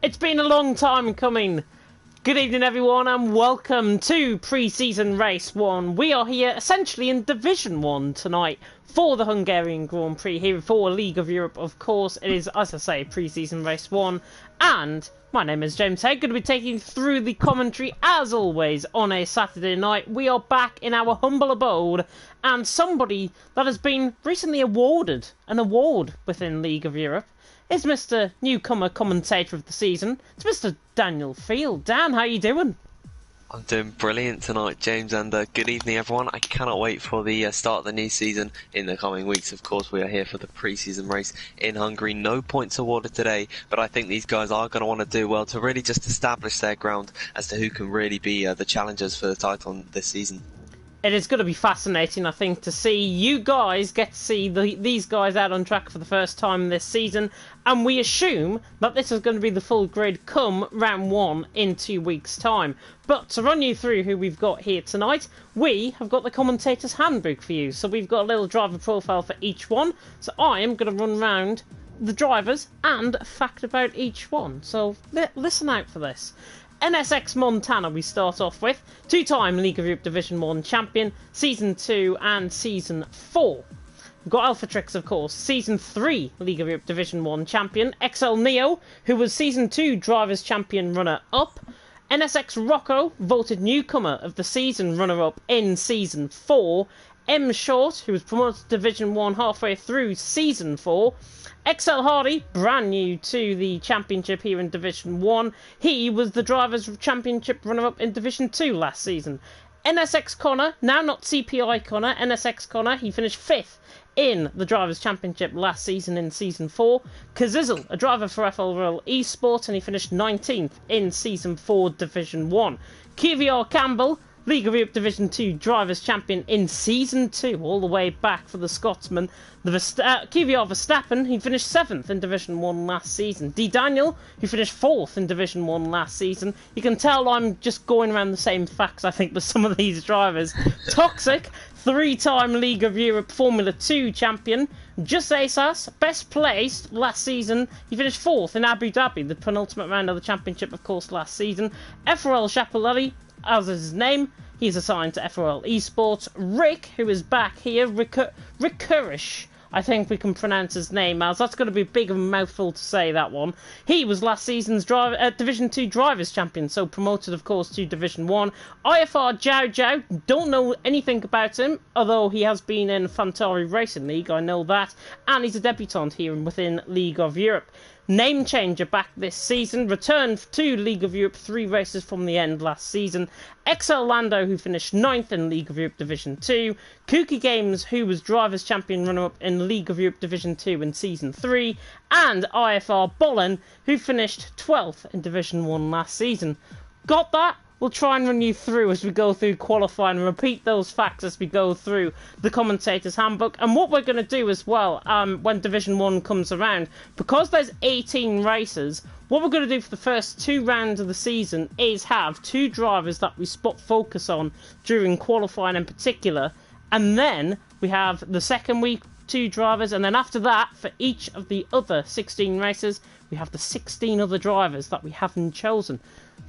It's been a long time coming. Good evening, everyone, and welcome to Pre-Season Race 1. We are here essentially in Division 1 tonight for the Hungarian Grand Prix here for League of Europe, of course. It is, as I say, Pre-Season Race 1, and my name is James Hay. Going to be taking you through the commentary, as always, on a Saturday night. We are back in our humble abode, and somebody that has been recently awarded an award within League of Europe is Mr. Newcomer Commentator of the Season. It's Mr. Daniel Field. Dan, how you doing? I'm doing brilliant tonight, James, and good evening, everyone. I cannot wait for the start of the new season in the coming weeks. Of course, we are here for the pre-season race in Hungary. No points awarded today, but I think these guys are going to want to do well to really just establish their ground as to who can really be the challengers for the title this season. It is going to be fascinating, I think, to see you guys get to see these guys out on track for the first time this season, and we assume that this is going to be the full grid come round 1 in 2 weeks' time. But to run you through who we've got here tonight, we have got the commentator's handbook for you. So we've got a little driver profile for each one, so I am going to run round the drivers and a fact about each one. So listen out for this. NSX Montana we start off with, two-time League of Europe Division 1 champion, Season 2 and Season 4. We've got Alphatrix, of course, Season 3 League of Europe Division 1 champion, XL Neo, who was Season 2 Drivers' Champion runner-up, NSX Rocco, voted Newcomer of the Season runner-up in Season 4, M Short, who was promoted to Division 1 halfway through Season 4, XL Hardy, brand new to the Championship here in Division 1. He was the Drivers' Championship runner-up in Division 2 last season. NSX Connor, now not CPI Connor, NSX Connor, he finished 5th in the Drivers' Championship last season in Season 4. Kazizzle, a driver for FL Royal Esports, and he finished 19th in Season 4 Division 1. QVR Campbell, League of Europe Division 2 Drivers' Champion in Season 2, all the way back for the Scotsman. The QVR Verstappen, he finished 7th in Division 1 last season. D. Daniel, who finished 4th in Division 1 last season. You can tell I'm just going around the same facts, I think, with some of these drivers. Toxic, three-time League of Europe Formula 2 champion. Just Asas, best placed last season. He finished 4th in Abu Dhabi, the penultimate round of the championship, of course, last season. FRL Chapelelli, as is his name, he's assigned to FRL Esports. Rick, who is back here, Rickurish, I think we can pronounce his name as. That's going to be a big mouthful to say, that one. He was last season's Division 2 Drivers' Champion, so promoted, of course, to Division 1. IFR Jiao Jiao, don't know anything about him, although he has been in Fantari Racing League, I know that, and he's a debutant here within League of Europe. Name changer back this season, returned to League of Europe 3 races from the end last season. XL Lando, who finished 9th in League of Europe Division 2. Kooky Games, who was Drivers' Champion runner-up in League of Europe Division 2 in Season 3. And IFR Bollen, who finished 12th in Division 1 last season. Got that? We'll try and run you through as we go through qualifying and repeat those facts as we go through the commentator's handbook. And what we're going to do as well, when Division 1 comes around, because there's 18 races, what we're going to do for the first 2 rounds of the season is have 2 drivers that we spot focus on during qualifying in particular. And then we have the second week 2 drivers, and then after that, for each of the other 16 races, we have the 16 other drivers that we haven't chosen.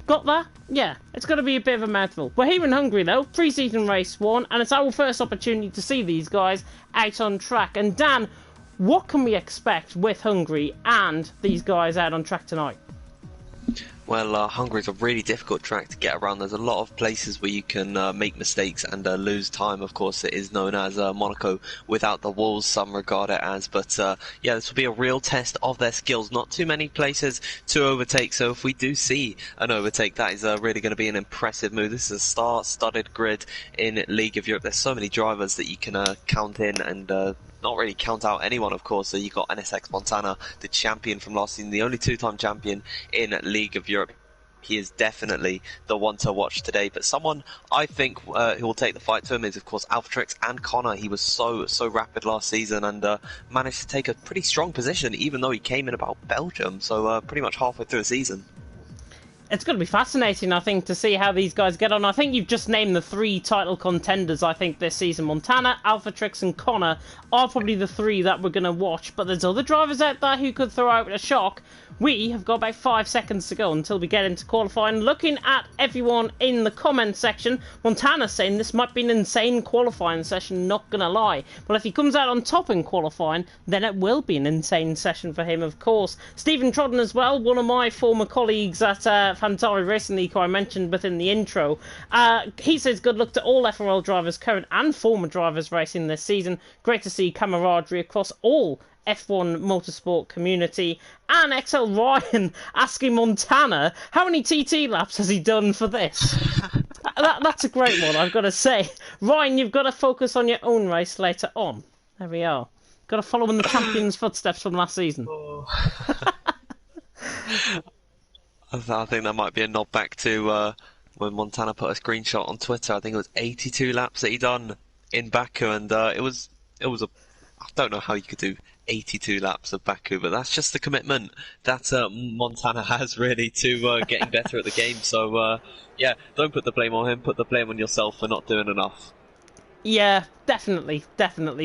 Got that? Yeah, it's going to be a bit of a mouthful. We're here in Hungary though, pre-season race 1, and it's our first opportunity to see these guys out on track. And Dan, what can we expect with Hungary and these guys out on track tonight? Well, Hungary's a really difficult track to get around. There's a lot of places where you can make mistakes and lose time. Of course, it is known as Monaco without the walls, some regard it as. But yeah, this will be a real test of their skills. Not too many places to overtake, so if we do see an overtake, that is really going to be an impressive move. This is a star-studded grid in League of Europe. There's so many drivers that you can count in and not really count out anyone, of course. So you got NSX Montana, the champion from last season, the only 2-time champion in League of Europe. He is definitely the one to watch today. But someone I think who will take the fight to him is, of course, Alphatrix and Connor. He was so rapid last season and managed to take a pretty strong position, even though he came in about Belgium, so pretty much halfway through the season. It's going to be fascinating, I think, to see how these guys get on. I think you've just named the 3 title contenders, I think, this season. Montana, Alphatrix and Connor are probably the 3 that we're going to watch. But there's other drivers out there who could throw out a shock. we have got about 5 seconds to go until we get into qualifying. Looking at everyone in the comment section, Montana saying this might be an insane qualifying session, not gonna lie. Well, if he comes out on top in qualifying, then it will be an insane session for him, of course. Stephen Trodden as well, one of my former colleagues at Fantari Racing League, who I mentioned within the intro. He says good luck to all FRL drivers, current and former drivers racing this season. Great to see camaraderie across all F1 motorsport community. And XL Ryan asking Montana, how many TT laps has he done for this? That's a great one, I've got to say. Ryan, you've got to focus on your own race later on. There we are. Got to follow in the champion's footsteps from last season. I think that might be a nod back to when Montana put a screenshot on Twitter. I think it was 82 laps that he done in Baku, and it was a. I don't know how you could do 82 laps of Baku, but that's just the commitment that Montana has really to getting better at the game. So yeah, don't put the blame on him. Put the blame on yourself for not doing enough. Yeah, definitely.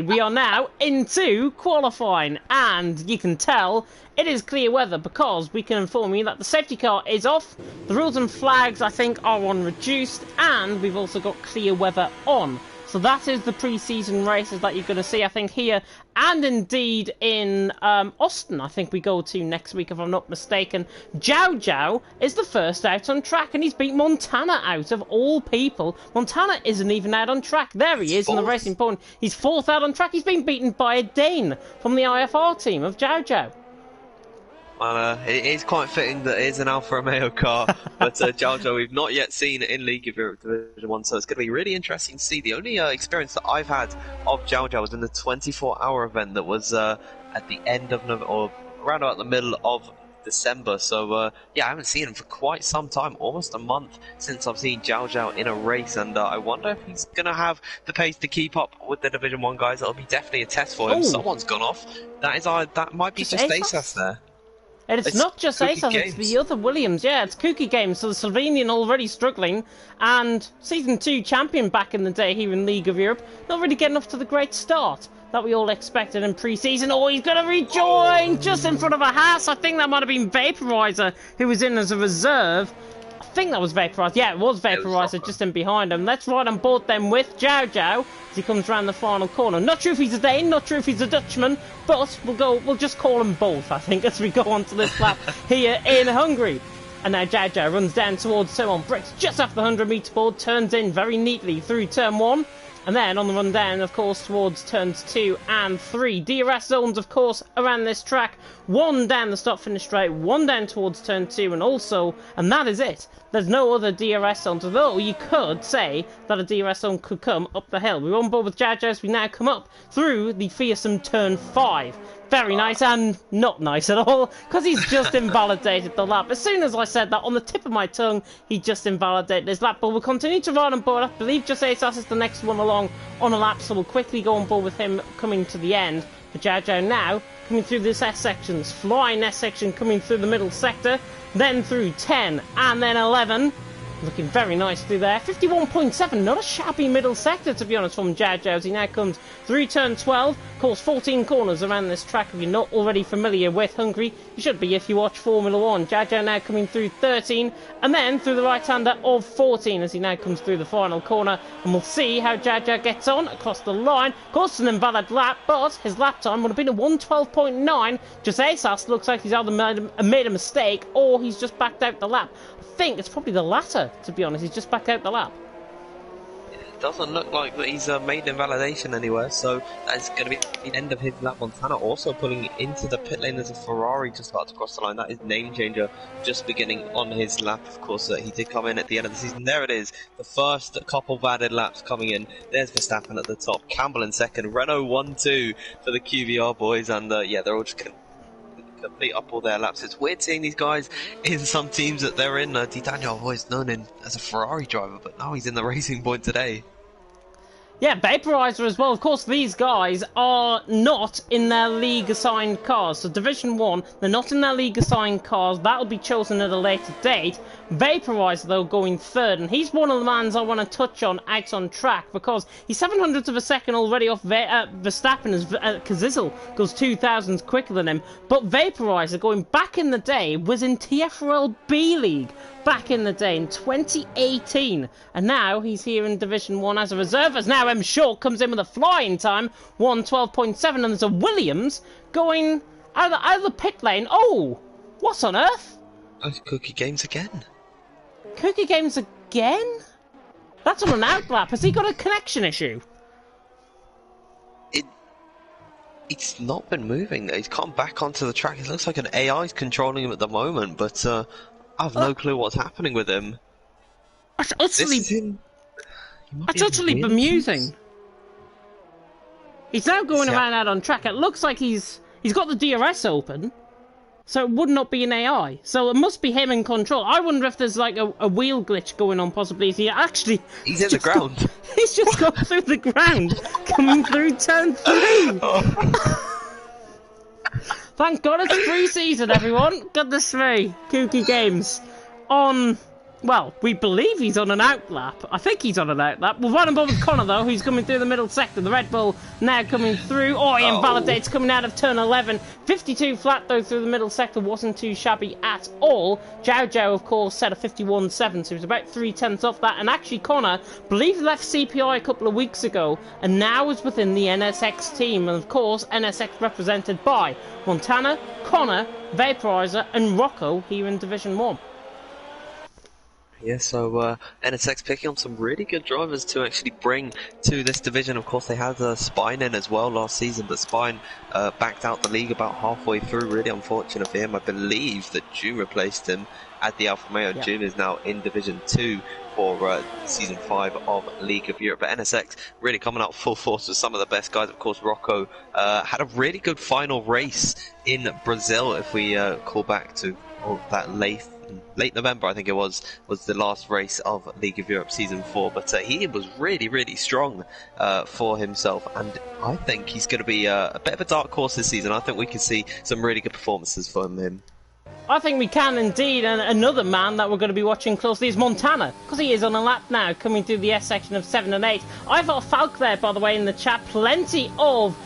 We are now into qualifying, and you can tell it is clear weather because we can inform you that the safety car is off, the rules and flags I think are on reduced, and we've also got clear weather on. So that is the pre-season races that you're going to see, I think, here, and indeed in Austin, I think we go to next week, if I'm not mistaken. Zhao Zhao is the first out on track, and he's beat Montana out of all people. Montana isn't even out on track. There he is in the Racing Point. He's fourth out on track. He's been beaten by a Dane from the IFR team of Zhao Zhao. Well, it is quite fitting that it is an Alfa Romeo car, but Zhao Zhao we've not yet seen in League of Europe Division 1, so it's going to be really interesting to see. The only experience that I've had of Zhao Zhao was in the 24-hour event that was at the end of November, or around about the middle of December, so yeah, I haven't seen him for quite some time, almost a month since I've seen Zhao Zhao in a race, and I wonder if he's going to have the pace to keep up with the Division 1 guys. That'll be definitely a test for him. Ooh. Someone's gone off. That might be just ASAS there. And it's not just ASAS, it's the other Williams. Yeah, it's Kooky Games, so the Slovenian already struggling, and Season 2 champion back in the day here in League of Europe, not really getting off to the great start that we all expected in pre-season. Oh, he's going to rejoin just in front of a Haas. I think that might have been Vaporizer, who was in as a reserve. I think that was Vaporizer. Yeah, it was Vaporizer just in behind him. Let's ride on board then with Zhao Zhao as he comes round the final corner. Not sure if he's a Dane, not sure if he's a Dutchman, but we'll just call them both, I think, as we go on to this lap here in Hungary. And now Zhao Zhao runs down towards turn 1, brakes just after the 100-metre board, turns in very neatly through turn 1. And then on the run down, of course, towards turns 2 and 3. DRS zones, of course, around this track. One down the stop-finish straight, one down towards turn 2, and also, and that is it. There's no other DRS zones, although you could say that a DRS zone could come up the hill. We're on board with Zhao Zhao as we now come up through the fearsome turn 5. Very nice, and not nice at all, because he's just invalidated the lap. As soon as I said that, on the tip of my tongue, he just invalidated his lap. But we'll continue to ride on board. I believe just ASAS is the next one along on a lap, so we'll quickly go on board with him coming to the end. But Zhao Zhao now coming through this S sections, flying S section coming through the middle sector, then through 10 and then 11. Looking very nice through there. 51.7, not a shabby middle sector, to be honest, from Zhao Zhao as he now comes through turn 12. Of course, 14 corners around this track. If you're not already familiar with Hungary, you should be if you watch Formula 1. Zhao Zhao now coming through 13, and then through the right-hander of 14 as he now comes through the final corner. And we'll see how Zhao Zhao gets on across the line. Of course, an invalid lap, but his lap time would have been a 1:12.9. Just ASAS looks like he's either made a mistake or he's just backed out the lap. I think it's probably the latter, to be honest. He's just backed out the lap. It doesn't look like that he's made invalidation anywhere, so that's going to be the end of his lap. Montana also pulling into the pit lane as a Ferrari just about to cross the line. That is name changer just beginning on his lap. Of course, he did come in at the end of the season. There it is, the first couple of added laps coming in. There's Verstappen at the top, Campbell in second, Renault 1-2 for the QVR boys, and yeah, they're all just going to complete up all their laps. It's weird seeing these guys in some teams that they're in. Di Daniel, I've always known him as a Ferrari driver, but now he's in the Racing Point today. Yeah, Vaporizer as well. Of course, these guys are not in their league-assigned cars. So Division 1, they're not in their league-assigned cars. That'll be chosen at a later date. Vaporizer, though, going third. And he's one of the mans I want to touch on out on track because he's 700th of a second already off Verstappen as Kazizel goes 2,000 quicker than him. But Vaporizer, going back in the day, was in TFRL B League back in the day in 2018, and now he's here in Division 1 as a reserve, as now M. Short comes in with a flying time, 1:12.7, and there's a Williams going out of the pit lane. Oh, what on earth? Oh, Cookie Games again. Cookie Games again? That's on an outlap. Has he got a connection issue? It's not been moving. He's come back onto the track. It looks like an AI's controlling him at the moment, but I have no clue what's happening with him. That's utterly bemusing. He's now going around out on track. It looks like he's got the DRS open, so it would not be an AI. So it must be him in control. I wonder if there's like a wheel glitch going on, possibly. He's in the ground. He's just gone through the ground, coming through turn 3. Oh. Thank God it's pre-season, everyone. Goodness me. Kooky Games on... Well, we believe he's on an outlap. I think he's on an outlap. We're running above with Connor, though, who's coming through the middle sector. The Red Bull now coming through. Oh, he invalidates coming out of turn 11. 52 flat, though, through the middle sector. Wasn't too shabby at all. Jow Jow, of course, set a 51.7, so he was about 3/10 off that. And actually, Connor, believe left CPI a couple of weeks ago, and now is within the NSX team. And, of course, NSX represented by Montana, Connor, Vaporizer, and Rocco here in Division 1. Yeah, so NSX picking on some really good drivers to actually bring to this division. Of course, they had Spine in as well last season, but Spine backed out the league about halfway through. Really unfortunate for him. I believe that June replaced him at the Alfa Romeo. Yeah. June is now in Division 2 for Season 5 of League of Europe. But NSX really coming out full force with some of the best guys. Of course, Rocco had a really good final race in Brazil, if we call back to that late November, I think it was the last race of League of Europe Season 4, but he was really strong for himself, and I think he's going to be a bit of a dark horse this season. I think we can see some really good performances from him. I think we can indeed, and another man that we're going to be watching closely is Montana, because he is on a lap now, coming through the S section of 7 and 8. I've got Falk there, by the way, in the chat. Plenty of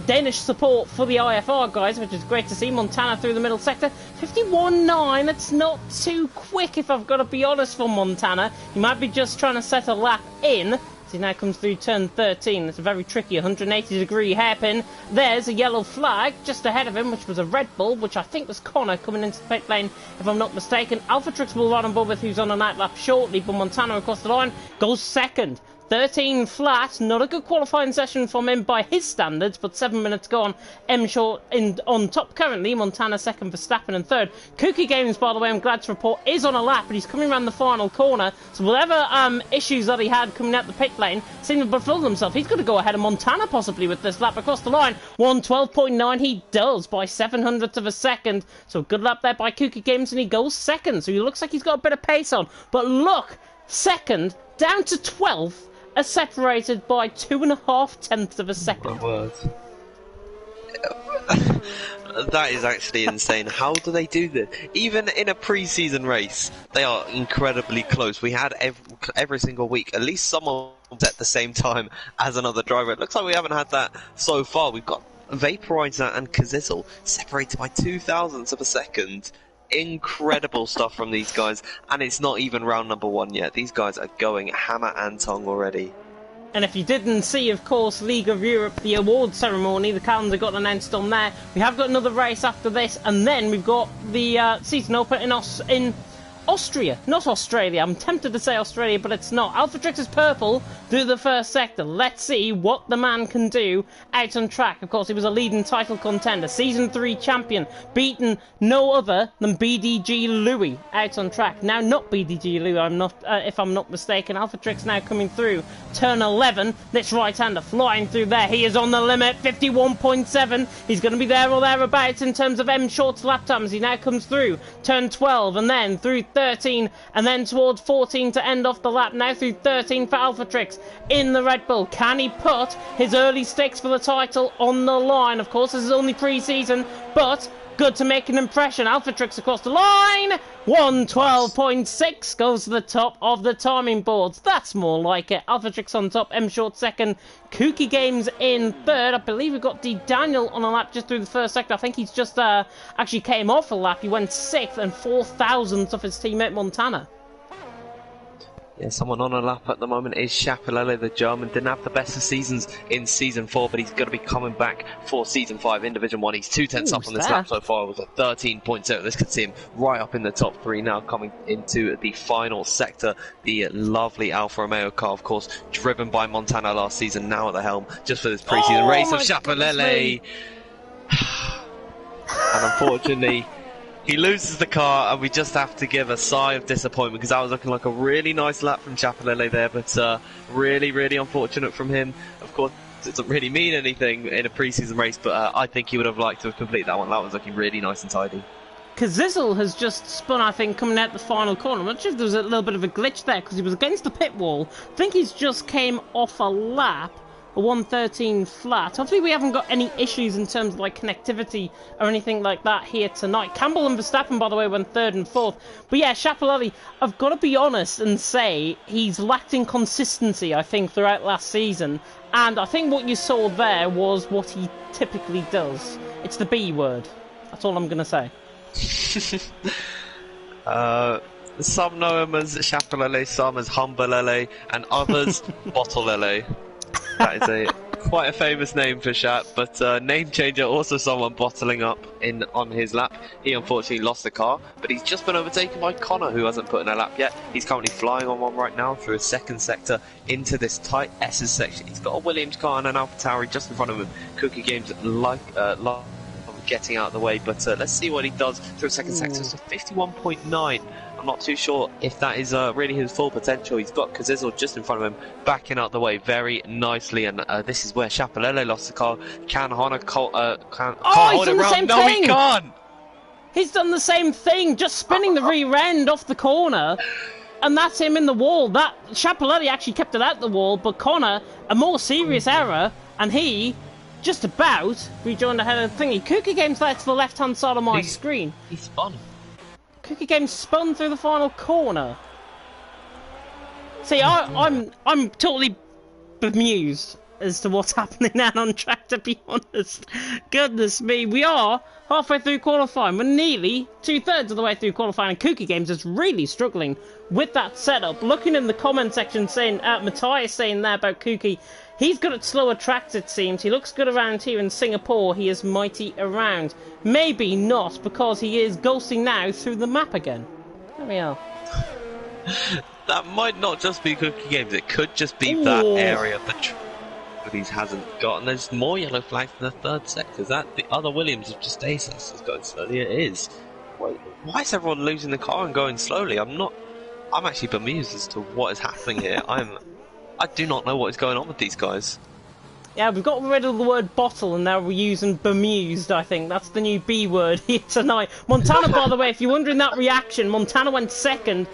Danish support for the IFR guys, which is great to see. Montana through the middle sector, 51.9. That's not too quick, if I've got to be honest, for Montana. He might be just trying to set a lap in. So he now comes through turn 13. It's a very tricky 180-degree hairpin. There's a yellow flag just ahead of him, which was a Red Bull, which I think was Connor coming into the pit lane, if I'm not mistaken. Alpha Trix will run on board with, who's on a night lap shortly, but Montana across the line goes second. 13 flat, not a good qualifying session from him by his standards, but 7 minutes gone. M Short on top currently, Montana second, Verstappen in third. Kooky Games, by the way, I'm glad to report, is on a lap, but he's coming around the final corner, so whatever issues that he had coming out the pit lane seem to befuddle himself. He's going to go ahead of Montana possibly with this lap across the line. 1:12.9 he does by 700th of a second, so good lap there by Kooky Games, and he goes second, so he looks like he's got a bit of pace on, but look, second down to 12th, are separated by 2.5 of a second. My word. That is actually insane. How do they do this? Even in a pre-season race, they are incredibly close. We had every single week, at least someone at the same time as another driver. It looks like we haven't had that so far. We've got Vaporizer and Kazizel separated by 0.002 of a second. Incredible stuff from these guys, and it's not even round number 1 yet. These guys are going hammer and tongue already. And if you didn't see, of course, League of Europe, the award ceremony, the calendar got announced on there. We have got another race after this, and then we've got the season opener in Austria, not Australia. I'm tempted to say Australia, but it's not. Alpha Trix is purple through the first sector. Let's see what the man can do out on track. Of course, he was a leading title contender, Season 3 champion, beaten no other than BDG Louis out on track. Now, not BDG Louis, if I'm not mistaken. Alpha Trix now coming through turn 11. This right-hander flying through there. He is on the limit, 51.7. He's going to be there or thereabouts in terms of M Short's lap times. He now comes through turn 12, and then through 13, and then towards 14 to end off the lap. Now through 13 for Alphatrix in the Red Bull. Can he put his early stakes for the title on the line? Of course, this is only pre-season, but good to make an impression. Alphatrix across the line. 112.6 goes to the top of the timing boards. That's more like it. Alphatrix on top, M Short second, Kooky Games in third. I believe we got D Daniel on a lap just through the first sector. I think he's just actually came off a lap. He went 6th and 4,000th of his teammate Montana. Yeah, someone on a lap at the moment is Chapelele, the German. Didn't have the best of seasons in Season 4, but he's going to be coming back for Season 5 in Division 1. He's 2/10 up on this lap so far with a 13.0. This could see him right up in the top 3 now, coming into the final sector. The lovely Alfa Romeo car, of course, driven by Montana last season, now at the helm, just for this pre-season race of Chapelele. And unfortunately, he loses the car, and we just have to give a sigh of disappointment, because that was looking like a really nice lap from Chapelele there, but really, really unfortunate from him. Of course, it doesn't really mean anything in a pre-season race, but I think he would have liked to have completed that one. That was looking really nice and tidy. Kazizel has just spun, I think, coming out the final corner. I'm not sure if there was a little bit of a glitch there, because he was against the pit wall. I think he's just came off a lap. A 113 flat. Hopefully we haven't got any issues in terms of like connectivity or anything like that here tonight. Campbell and Verstappen, by the way, went 3rd and 4th. But yeah, Chapelele, I've got to be honest and say he's lacked in consistency, I think, throughout last season. And I think what you saw there was what he typically does. It's the B word. That's all I'm going to say. Some know him as Chapelele, some as Humbelele, and others Bottlele. That is quite a famous name for Shap, but name changer, also someone bottling up on his lap. He unfortunately lost the car, but he's just been overtaken by Connor, who hasn't put in a lap yet. He's currently flying on one right now through a second sector into this tight S's section. He's got a Williams car and an AlphaTauri just in front of him. Kooky Games like getting out of the way, but let's see what he does through a second sector. So 51.9. I'm not too sure if that is really his full potential. He's got Kazizel just in front of him, backing out the way very nicely, and this is where Chapelele lost the car. Can Honor hold it round? No, he can't! He's done the same thing, just spinning the rear end off the corner, and that's him in the wall. That Chapelele actually kept it out the wall, but Connor, a more serious error, and he just about rejoined ahead of the thingy. Kooky Games there to the left-hand side of my screen. He spun. Kooky Games spun through the final corner. See, I'm totally bemused as to what's happening now on track, to be honest. Goodness me, we are halfway through qualifying. We're nearly 2/3 of the way through qualifying, and Kooky Games is really struggling with that setup. Looking in the comment section, saying Matthias saying there about Kooky, he's good at slower tracks, it seems. He looks good around here in Singapore. He is mighty around. Maybe not, because he is ghosting now through the map again. There we are. That might not just be Kooky Games. It could just be that area of the track that he hasn't got. And there's more yellow flags in the third sector. That the other Williams of just Aces is going slowly. It is. Why is everyone losing the car and going slowly? I'm actually bemused as to what is happening here. I do not know what is going on with these guys. Yeah, we've got rid of the word bottle and now we're using bemused, I think. That's the new B word here tonight. Montana, by the way, if you're wondering that reaction, Montana went second,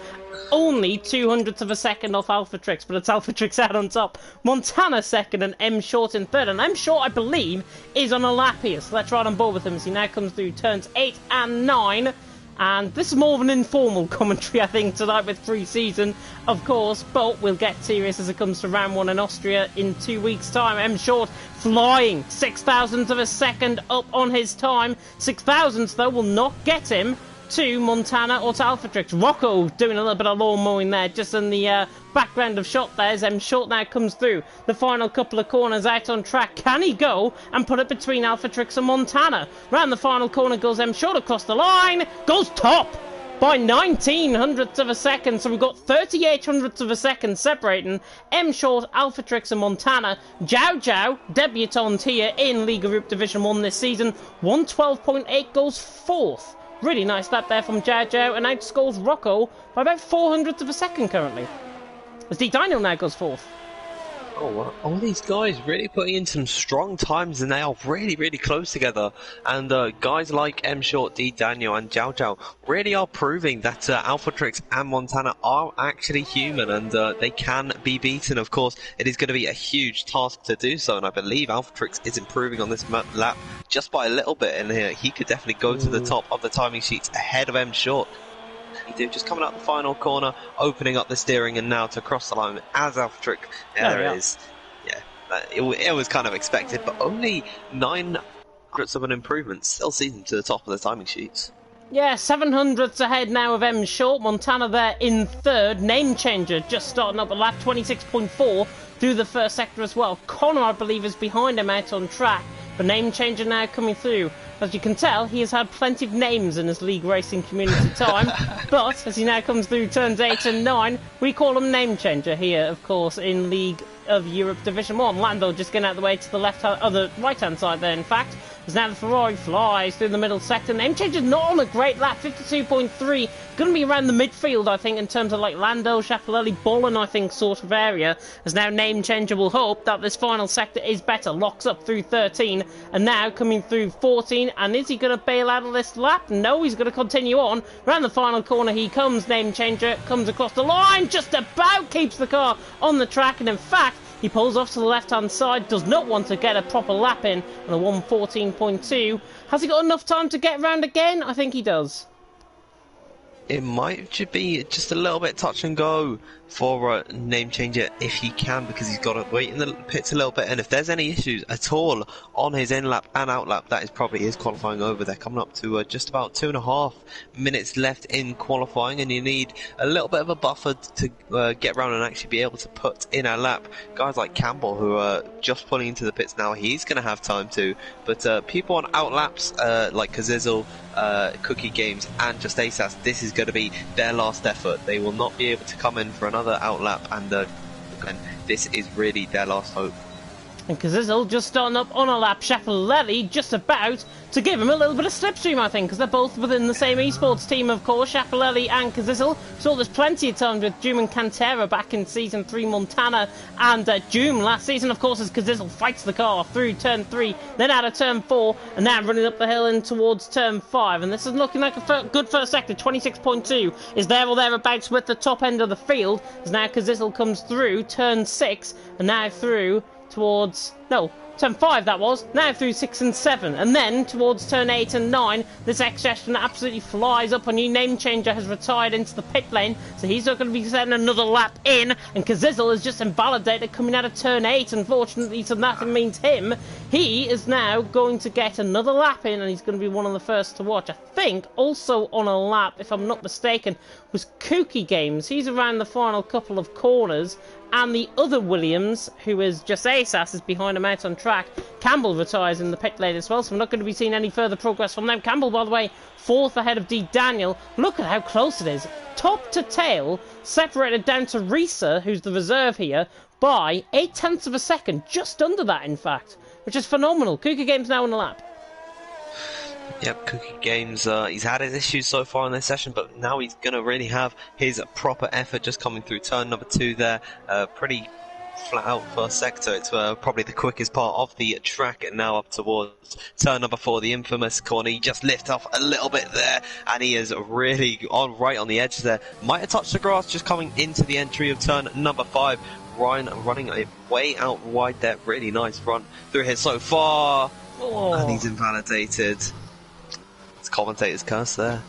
only 200th of a second off Alphatrix, but it's Alphatrix out on top. Montana second and M Short in third. And M Short, I believe, is on a lap here, so let's ride on board with him as he now comes through turns 8 and 9. And this is more of an informal commentary, I think, tonight with pre-season, of course, but we'll get serious as it comes to round 1 in Austria in 2 weeks' time. M Short flying 6,000th of a second up on his time. 6,000th, though, will not get him to Montana or to Alphatrix. Rocco doing a little bit of lawn mowing there, just in the background of shot there as M Short now comes through the final couple of corners out on track. Can he go and put it between Alphatrix and Montana? Round the final corner goes M Short across the line, goes top by 1900ths of a second, so we've got 3800ths of a second separating M Short, Alphatrix and Montana. Jiao Jiao, debutant here in Liga Group Division 1 this season, 112.8 goes 4th. Really nice lap there from Jiao Jiao, and outscores Rocco by about 400ths of a second currently. As D Daniel now goes 4th. Oh, wow. All these guys really putting in some strong times, and they are really, really close together. And guys like M Short, D Daniel, and Jiao Jiao really are proving that Alphatrix and Montana are actually human, and they can be beaten. Of course, it is going to be a huge task to do so, and I believe Alphatrix is improving on this lap just by a little bit, and he could definitely go to the top of the timing sheets ahead of M Short. Just coming out the final corner, opening up the steering, and now to cross the line as Alphatrix. There it is. Yeah, it was kind of expected, but only 9 hundredths of an improvement, still season to the top of the timing sheets. Yeah, 700ths ahead now of M Short. Montana there in third. Name changer just starting up a lap, 26.4 through the first sector as well. Connor, I believe, is behind him out on track, but name changer now coming through. As you can tell, he has had plenty of names in his league racing community time, but as he now comes through turns 8 and 9, we call him name changer here, of course, in League of Europe Division 1. Lando just getting out of the way to the right-hand side there, in fact, as now the Ferrari flies through the middle sector. Name changer's not on a great lap, 52.3, going to be around the midfield, I think, in terms of like Lando, Schiaparelli, Bolin, I think, sort of area, as now name changer will hope that this final sector is better. Locks up through 13, and now coming through 14, and is he going to bail out of this lap? No, he's going to continue on. Round the final corner he comes, name changer, comes across the line, just about keeps the car on the track, and in fact, he pulls off to the left-hand side, does not want to get a proper lap in on a 1:14.2. Has he got enough time to get round again? I think he does. It might be just a little bit touch and go for name changer if he can, because he's got to wait in the pits a little bit, and if there's any issues at all on his in lap and out lap, that is probably his qualifying over. They're coming up to just about 2.5 minutes left in qualifying, and you need a little bit of a buffer to get around and actually be able to put in a lap. Guys like Campbell, who are just pulling into the pits now, he's going to have time to, but people on out laps like Kazizzle, Cookie Games and Just ASAS, this is going to be their last effort. They will not be able to come in for another outlap, and this is really their last hope. And Kazizzle just starting up on a lap. Schiaparelli just about to give him a little bit of slipstream, I think, because they're both within the same esports team, of course, Schiaparelli and Kazizzle. So there's plenty of times with Doom and Cantera back in Season 3 Montana, and Doom last season, of course, as Kazizzle fights the car through Turn 3, then out of Turn 4, and now running up the hill and towards Turn 5. And this is looking like a good first sector. 26.2 is there or thereabouts with the top end of the field, as now Kazizzle comes through Turn 6, and now through towards, no, Turn 5 that was, now through 6 and 7, and then towards Turn 8 and 9, this X-Gestion absolutely flies up. A new name changer has retired into the pit lane, so he's not going to be setting another lap in, and Kazizzle is just invalidated coming out of Turn 8, unfortunately, so that means he is now going to get another lap in, and he's going to be one of the first to watch. I think also on a lap, if I'm not mistaken, was Kooky Games. He's around the final couple of corners, and the other Williams, who is Just ASAS, is behind him out on track. Campbell retires in the pit lane as well, so we're not going to be seeing any further progress from them. Campbell, by the way, 4th ahead of D Daniel. Look at how close it is. Top to tail, separated down to Risa, who's the reserve here, by 0.8 of a second. Just under that, in fact, which is phenomenal. Kuka Games now on the lap. Yep, Cookie Games, he's had his issues so far in this session, but now he's going to really have his proper effort just coming through turn number 2 there. Pretty flat out first sector. It's probably the quickest part of the track, and now up towards turn number 4, the infamous corner. He just lift off a little bit there, and he is really right on the edge there. Might have touched the grass just coming into the entry of turn number 5. Ryan running a way out wide there. Really nice run through here so far. Oh. And he's invalidated. Commentator's curse there.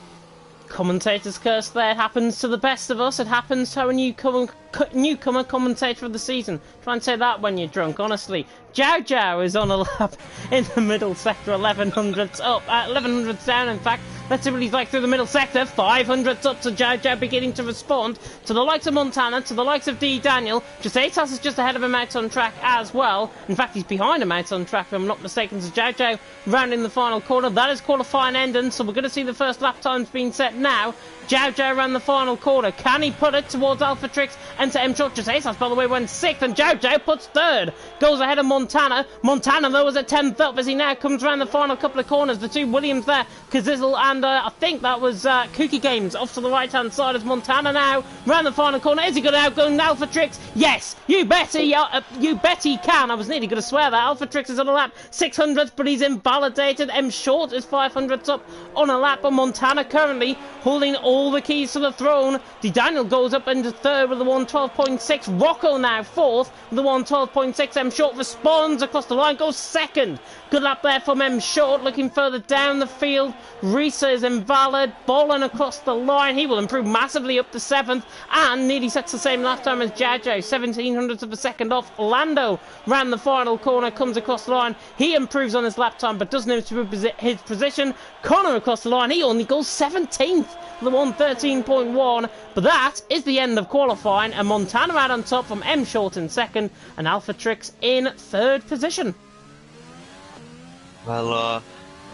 Commentator's curse there. It happens to the best of us. It happens to our newcomer commentator of the season. Try and say that when you're drunk, honestly. Jiao Jiao is on a lap in the middle sector, 1100ths up, 1100ths down, in fact. Let's see what he's like through the middle sector. 500ths up to Jiao Jiao, beginning to respond to the likes of Montana, to the likes of D Daniel. Just ASAS is just ahead of him out on track as well. In fact, he's behind him out on track, if I'm not mistaken. So Jiao Jiao rounding the final corner. That is qualifying ending, so we're going to see the first lap times being set now. Jiao Jiao around the final corner. Can he put it towards Alphatrix and to M Short? Just ASAS, by the way, went 6th, and Jiao Jiao puts 3rd. Goes ahead of Montana. Montana, though, is at 10th up as he now comes around the final couple of corners. The two Williams there, Kazizzle and I think that was Kooky Games off to the right-hand side as Montana now round the final corner. Is he going to outgun Alpha Trix? Yes, you bet he can. I was nearly going to swear that. Alpha Trix is on a lap 600th, but he's invalidated. M Short is 500th up on a lap, and Montana currently holding all the keys to the throne. Daniel goes up into third with the 112.6. Rocco now fourth with the 112.6. M Short responds across the line, goes second. Good lap there from M Short. Looking further down the field, Risa is invalid. Bolin across the line. He will improve massively up to seventh and nearly sets the same lap time as Jajo. 1700ths of a second off. Lando ran the final corner, comes across the line. He improves on his lap time but doesn't improve his position. Connor across the line. He only goes 17th. The 113.1, but that is the end of qualifying, and Montana out on top from M Short in second and Alpha Trix in third position. Well,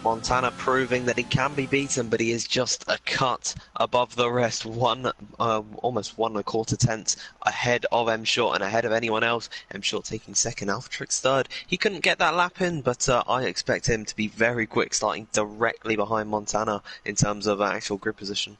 Montana proving that he can be beaten, but he is just a cut above the rest, almost 1 1/4 tenths ahead of M Short and ahead of anyone else. M Short taking second, Alpha Trix third. He couldn't get that lap in, but I expect him to be very quick, starting directly behind Montana in terms of actual grid position.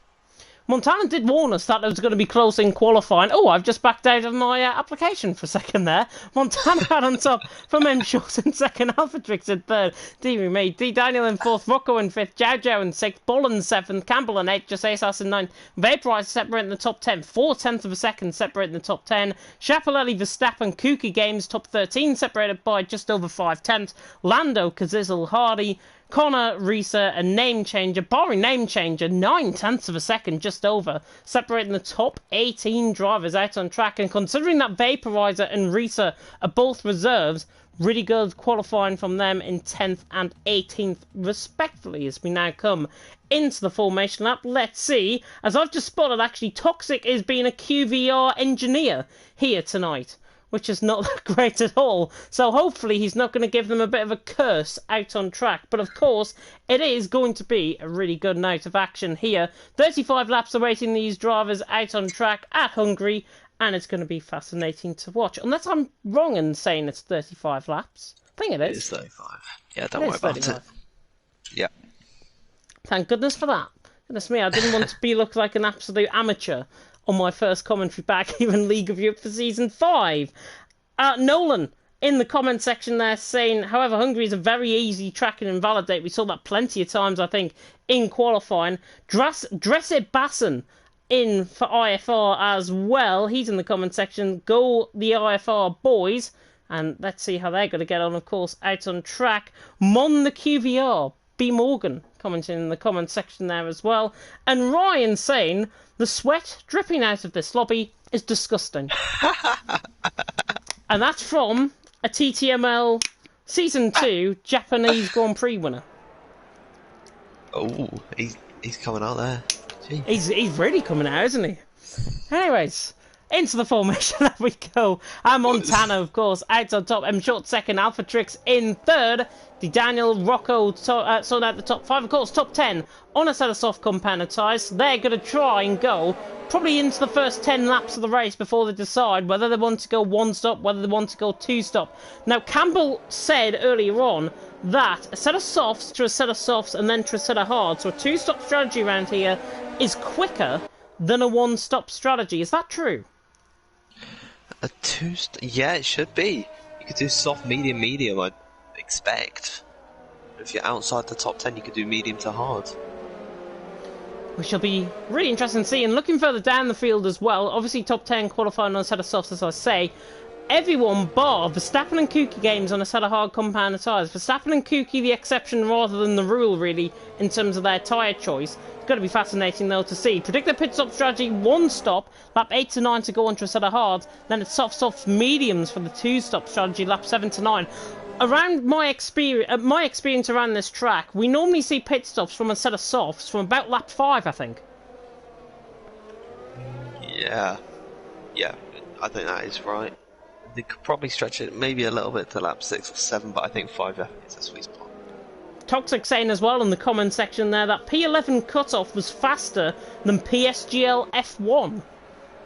Montana did warn us that it was going to be close in qualifying. Oh, I've just backed out of my application for a second there. Montana out on top from M Short in second, Alpha Trix in third, D Daniel in fourth, Rocco in fifth, Jojo in sixth, Bull in seventh, Campbell in eighth, Just Asas in ninth, Vaporize separating the top 10, 4/10 of a second separating the top 10, Schiaparelli, Verstappen, Kooky Games top 13 separated by just over 5/10, Lando, Kazizel, Hardy, Connor, Risa, a name changer, barring name changer, 9/10 of a second, just over, separating the top 18 drivers out on track. And considering that Vaporizer and Risa are both reserves, really good qualifying from them in 10th and 18th, respectively, as we now come into the formation lap. Let's see, as I've just spotted, actually, Toxic is being a QVR engineer here tonight, which is not that great at all. So hopefully he's not going to give them a bit of a curse out on track. But of course, it is going to be a really good night of action here. 35 laps awaiting these drivers out on track at Hungary, and it's going to be fascinating to watch. Unless I'm wrong in saying it's 35 laps. I think it is. It is 35. Yeah, don't worry about it. Yeah. Thank goodness for that. Goodness me, I didn't want to look like an absolute amateur on my first commentary back here in League of Europe for Season 5. Nolan in the comment section there saying, however, Hungary is a very easy track and invalidate. We saw that plenty of times, I think, in qualifying. Dresset Basson in for IFR as well. He's in the comment section. Go the IFR boys. And let's see how they're going to get on, of course, out on track. Mon the QVR, B. Morgan, commenting in the comment section there as well. And Ryan saying, the sweat dripping out of this lobby is disgusting. And that's from a TTML Season 2 Japanese Grand Prix winner. Oh, he's coming out there. Gee. He's really coming out, isn't he? Anyways, into the formation that we go. And Montana, of course, out on top. M Short second, Alpha Trix in third. Daniel, Rocco, sorted out the top 5. Of course, top 10 on a set of soft compound tyres. So they're going to try and go probably into the first 10 laps of the race before they decide whether they want to go one stop, whether they want to go two stop. Now, Campbell said earlier on that a set of softs to a set of softs and then to a set of hards, so a two-stop strategy around here is quicker than a one-stop strategy. Is that true? Yeah, it should be. You could do soft, medium, medium, I'd expect. If you're outside the top 10, you could do medium to hard. Which shall be really interesting to see. And looking further down the field as well, obviously top 10 qualifying on a set of softs, as I say. Everyone bar Verstappen and Kooky Games on a set of hard compound tyres. Verstappen and Kooky the exception rather than the rule, really, in terms of their tyre choice. It's going to be fascinating, though, to see. Predicted pit stop strategy, one stop, lap 8 to 9 to go onto a set of hards. Then it's soft mediums for the two stop strategy, lap 7 to 9. Around my experience around this track, we normally see pit stops from a set of softs from about lap 5, I think. Yeah, I think that is right. They could probably stretch it maybe a little bit to lap 6 or 7, but I think 5 definitely is a sweet spot. Toxic saying as well in the comment section there that P11 cutoff was faster than PSGL F1,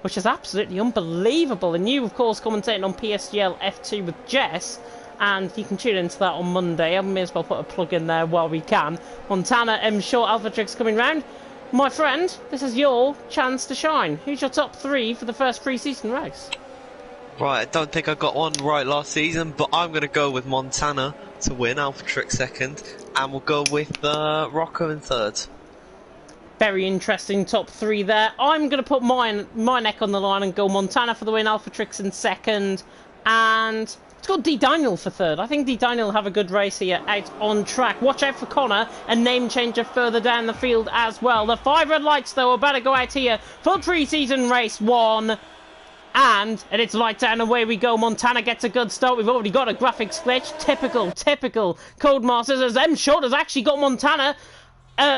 which is absolutely unbelievable. And you, of course, commentating on PSGL F2 with Jess. and you can tune into that on Monday. I may as well put a plug in there while we can. Montana, M Short, Alphatrix coming round. My friend, this is your chance to shine. Who's your top 3 for the first pre-season race? Right, I don't think I got one right last season, but I'm going to go with Montana to win, Alphatrix second, and we'll go with Rocco in third. Very interesting top 3 there. I'm going to put my neck on the line and go Montana for the win, Alphatrix in second, and let's go D Daniel for third. I think D Daniel will have a good race here out on track. Watch out for Connor, a name changer further down the field as well. The 5 red lights though are about to go out here for pre-season race 1. And it's lights out and away we go. Montana gets a good start. We've already got a graphics glitch. Typical Codemasters, as M Short has actually got Montana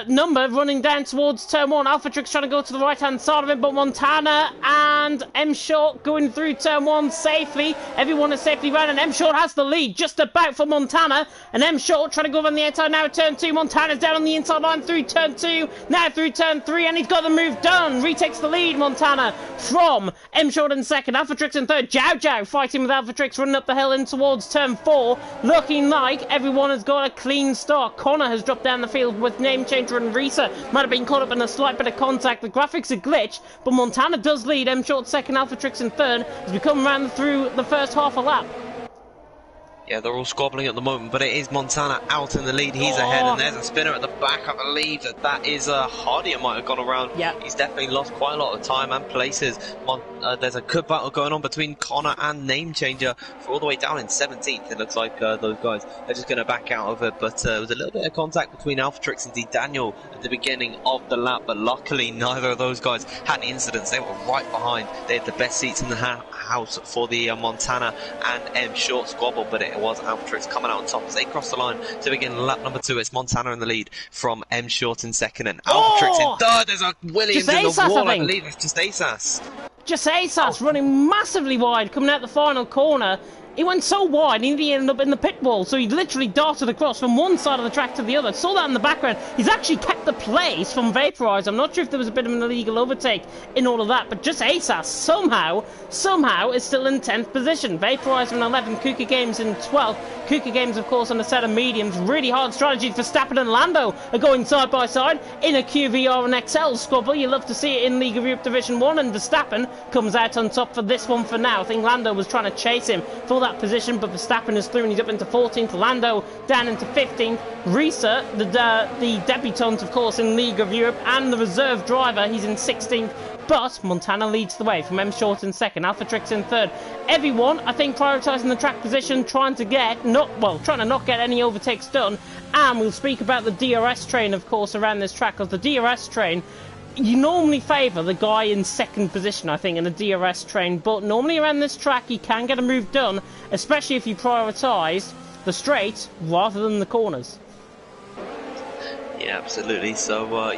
number running down towards turn 1. Alphatrix trying to go to the right hand side of it, but Montana and M Short going through turn 1 safely. Everyone is safely round, and M Short has the lead just about for Montana. And M Short trying to go on the outside now at turn 2. Montana's down on the inside line through turn 2, now through turn 3, and he's got the move done. Retakes the lead, Montana, from M Short in second. Alphatrix in third. Jow fighting with Alphatrix running up the hill in towards turn 4. Looking like everyone has got a clean start. Connor has dropped down the field with name changer and Risa might have been caught up in a slight bit of contact. The graphics are glitched, but Montana does lead. M Short second, Alphatrix in third as we come around through the first half a lap. Yeah, they're all squabbling at the moment, but it is Montana out in the lead. He's ahead, and there's a spinner at the back. I believe that is Hardy. It might have gone around. Yeah. He's definitely lost quite a lot of time and places. There's a good battle going on between Connor and Name Changer for all the way down in 17th. It looks like those guys are just going to back out of it, but it was a little bit of contact between Alphatrix and D Daniel at the beginning of the lap, but luckily neither of those guys had any incidents. They were right behind. They had the best seats in the house for the Montana and M Short squabble, but it was Alphatrix coming out on top as they cross the line to begin lap number 2. It's Montana in the lead from M Short in second and Alphatrix in third. There's a Williams in the wall, I believe it's just ASAS. Just ASAS running massively wide coming out the final corner. He went so wide, he ended up in the pit wall, so he literally darted across from one side of the track to the other. Saw that in the background. He's actually kept the place from Vaporize. I'm not sure if there was a bit of an illegal overtake in all of that, but just ASAS somehow is still in 10th position. Vaporize in 11th, Kuka Games in 12th. Kuka Games, of course, on a set of mediums. Really hard strategy for Stappen and Lando are going side by side in a QVR and XL squabble. You love to see it in League of Europe Division 1, and Verstappen comes out on top for this one for now. I think Lando was trying to chase him for that position, but Verstappen is through and he's up into 14th. Lando down into 15th. Risa, the debutant, of course, in League of Europe, and the reserve driver, he's in 16th. But Montana leads the way from M Short in second, Alphatrix in third. Everyone, I think, prioritising the track position, trying to not get any overtakes done. And we'll speak about the DRS train, of course, around this track, because the DRS train, you normally favour the guy in second position, I think, in a DRS train, but normally around this track you can get a move done, especially if you prioritise the straight rather than the corners. Yeah, absolutely. So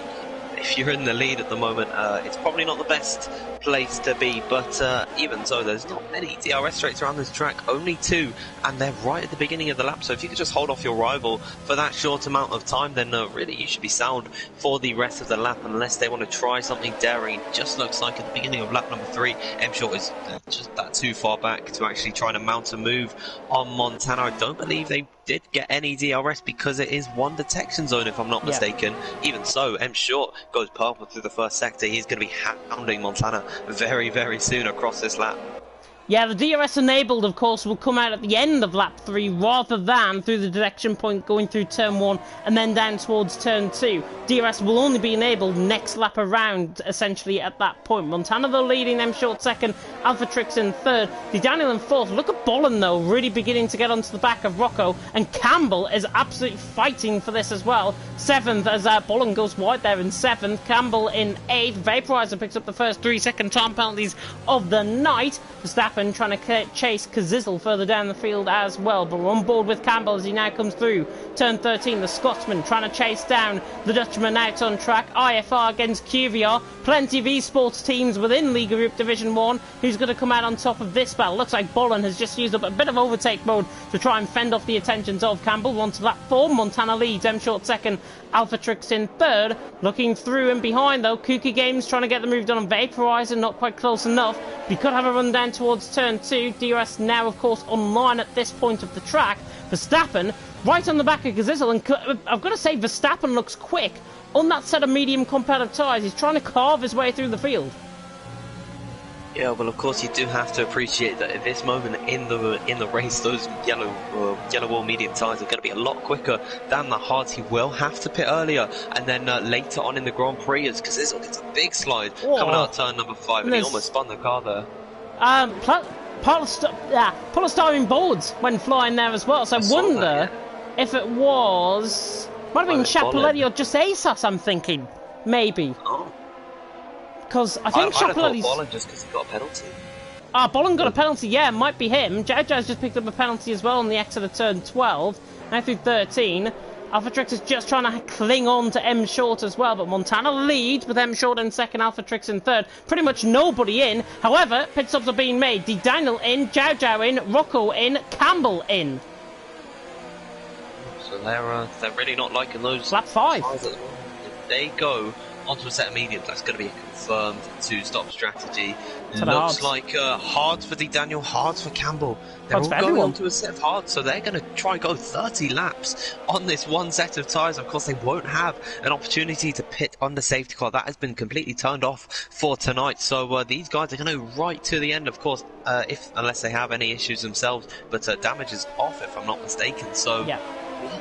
if you're in the lead at the moment, it's probably not the best place to be, but even so, there's not many DRS straights around this track, only 2, and they're right at the beginning of the lap, so if you could just hold off your rival for that short amount of time, then really you should be sound for the rest of the lap, unless they want to try something daring. It just looks like at the beginning of lap number 3, M Short is just that too far back to actually try to mount a move on Montana. I don't believe they did get any DRS because it is one detection zone, if I'm not mistaken. Even so, M Short goes purple through the first sector. He's going to be hounding Montana very, very soon across this lap. Yeah, the DRS enabled, of course, will come out at the end of lap 3 rather than through the detection point going through turn 1 and then down towards turn 2. DRS will only be enabled next lap around, essentially, at that point. Montana, though, leading, M Short second, Alphatrix in third, D Daniel in fourth. Look at Bolin, though, really beginning to get onto the back of Rocco, and Campbell is absolutely fighting for this as well. 7th, as Bolin goes wide there in 7th, Campbell in 8th. Vaporizer picks up the first 3-second time penalties of the night. Verstappen trying to chase Kazizel further down the field as well, but we're on board with Campbell as he now comes through turn 13. The Scotsman trying to chase down the Dutchman out on track. IFR against QVR. Plenty of esports teams within League of Europe Division 1. Who's going to come out on top of this battle? Looks like Bolin has just used up a bit of overtake mode to try and fend off the attentions of Campbell. On to lap 4. Montana leads, M Short second, Alphatrix in third. Looking through and behind, though, Kuka Games trying to get the move done on Vaporizer, not quite close enough. We could have a run down towards towards turn 2. DRS now, of course, online at this point of the track. Verstappen right on the back of Gazizel, and I've got to say, Verstappen looks quick on that set of medium competitive tyres. He's trying to carve his way through the field. Yeah, well, of course, you do have to appreciate that at this moment in the race, those yellow wall medium tyres are going to be a lot quicker than the hards. He will have to pit earlier, and then later on in the Grand Prix, because this gets a big slide coming out of turn number 5, and he almost spun the car there. Polystyrene boards when flying there as well, so I wonder if it was... Might have been Chapelletti or just ASOS, I'm thinking. Maybe. Oh. Because I think Chapelletti's... Bolin just because he got a penalty. Bolin got a penalty, yeah, might be him. Jazz just picked up a penalty as well on the exit of turn 12. Now through 13. AlphaTrix is just trying to cling on to M Short as well, but Montana leads with M Short in second, AlphaTrix in third. Pretty much nobody in. However, pit stops are being made. D. Daniel in, Zhao in, Rocco in, Campbell in. So they're really not liking those. Lap 5. If they go onto a set of mediums, that's going to be a confirmed two-stop strategy. Looks like hards for D. Daniel, hards for Campbell. They're all going onto a set of hards, so they're going to try and go 30 laps on this one set of tyres. Of course, they won't have an opportunity to pit on the safety car. That has been completely turned off for tonight. So these guys are going to go right to the end, of course, unless they have any issues themselves. But damage is off, if I'm not mistaken. So yeah,